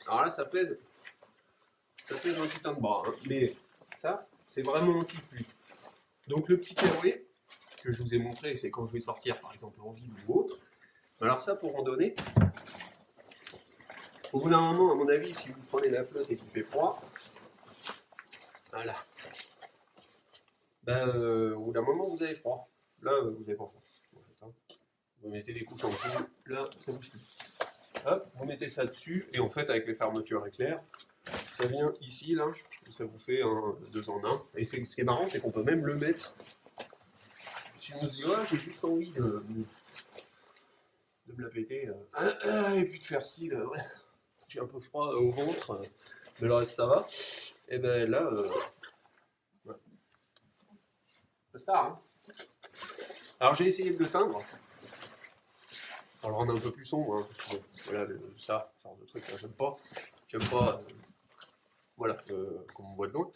Alors là ça pèse un putain de bras, hein. Mais ça c'est vraiment anti-pluie. Donc le petit kawaii que je vous ai montré, c'est quand je vais sortir par exemple en ville ou autre. Alors ça pour randonner, au bout d'un moment à mon avis si vous prenez la flotte et qu'il fait froid, voilà. Ben, au bout d'un moment, vous avez froid. Là, vous n'avez pas froid. En fait, hein. Vous mettez des couches en dessous, là, ça bouge plus. Hop, vous mettez ça dessus, et en fait, avec les fermetures éclair, ça vient ici, là, et ça vous fait un 2 en 1. Et ce qui est marrant, c'est qu'on peut même le mettre. Si on se dit, ouais, j'ai juste envie de me la péter, et puis de faire style, ouais, j'ai un peu froid au ventre, mais le reste, ça va. Et ben là, ouais. C'est star, hein. Alors j'ai essayé de le teindre, pour le rendre un peu plus sombre, hein, parce que voilà, ça, genre de truc, j'aime pas. Voilà, comme on voit de loin.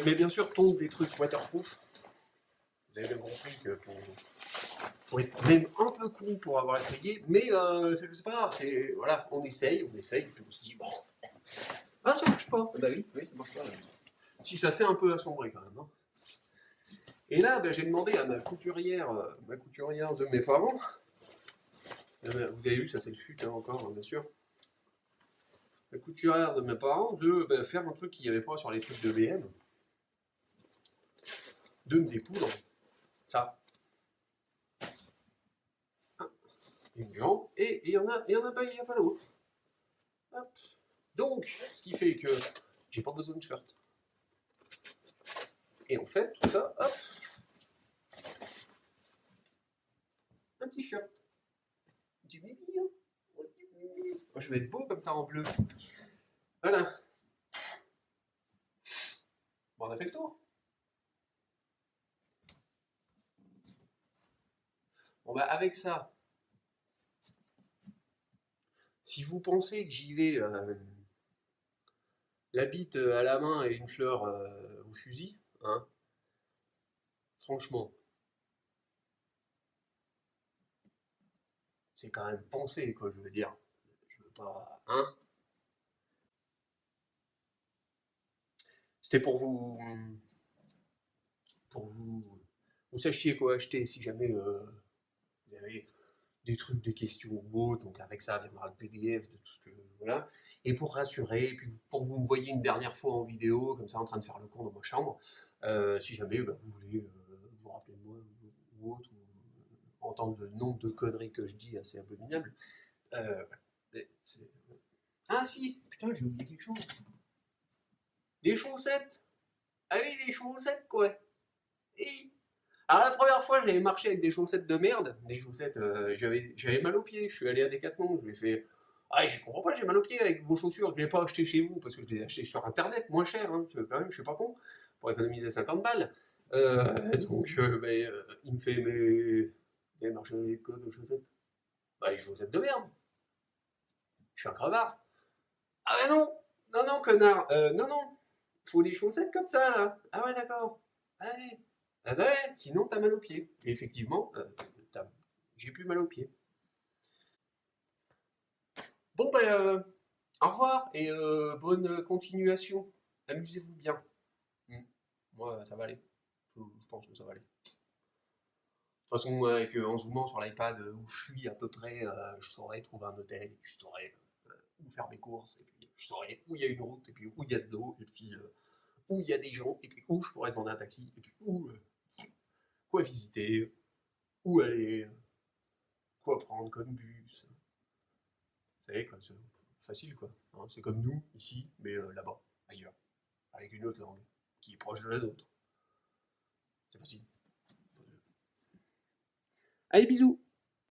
Mais bien sûr, tombe des trucs waterproof. Vous avez bien compris qu'il faut être même un peu con pour avoir essayé, mais c'est pas grave, voilà, on essaye, puis on se dit, bon, ah ça marche pas. Bah oui, ça marche pas. Si ça s'est un peu assombri quand même, hein. Et là, ben, j'ai demandé à ma couturière de mes parents. Vous avez vu, ça c'est le fut hein, encore, bien sûr. La couturière de mes parents de faire un truc qu'il n'y avait pas sur les trucs de BM. De me découdre ça. Une jambe, et il y en a pas l'autre. Hop. Donc, ce qui fait que j'ai pas besoin de shirt. Et en fait, tout ça, hop, un petit shirt. Du mimi, hein. Moi, je vais être beau comme ça en bleu. Voilà. Bon, on a fait le tour. Bon, bah, avec ça, si vous pensez que j'y vais la bite à la main et une fleur au fusil, hein, franchement, c'est quand même pensé, quoi, je veux dire. Je veux pas, hein. C'était pour vous sachiez quoi acheter si jamais vous avez des trucs, des questions ou autres. Donc avec ça viendra le PDF de tout ce que voilà. Et pour rassurer, et puis pour que vous me voyez une dernière fois en vidéo, comme ça en train de faire le con dans ma chambre, si jamais bah, vous voulez vous rappeler de moi ou autre, ou entendre le nombre de conneries que je dis assez abominables. C'est- Ah si, putain, j'ai oublié quelque chose. Des chaussettes. Ah oui, des chaussettes quoi. Et alors la première fois, j'avais marché avec des chaussettes de merde, des chaussettes, j'avais mal aux pieds, je suis allé à Decathlon, je lui ai fait ah, je comprends pas, j'ai mal aux pieds avec vos chaussures, je ne les ai pas achetées chez vous parce que je les ai achetées sur internet, moins cher, hein, quand même, je suis pas con, pour économiser 50 balles. Il me fait mais vous avez marché avec quoi de chaussettes? Bah les chaussettes de merde, je suis un crevard. Ah mais non, non non connard, non non, faut des chaussettes comme ça là. Ah ouais d'accord. Allez. Ah bah ouais, sinon t'as mal aux pieds. Et effectivement, j'ai plus mal aux pieds. Bon ben, au revoir et bonne continuation. Amusez-vous bien. Mm. Moi, ça va aller. Je pense que ça va aller. De toute façon, en zoomant sur l'iPad où je suis à peu près, je saurais trouver un hôtel, et puis je saurais où faire mes courses, et puis je saurais où il y a une route, et puis où il y a de l'eau, et puis où il y a des gens, et puis où je pourrais demander un taxi, et puis où quoi visiter, où aller, quoi prendre comme bus. Vous savez, quoi, c'est facile, quoi. Hein, c'est comme nous, ici, mais là-bas, ailleurs, avec une autre langue, qui est proche de la nôtre. C'est facile. Allez, bisous!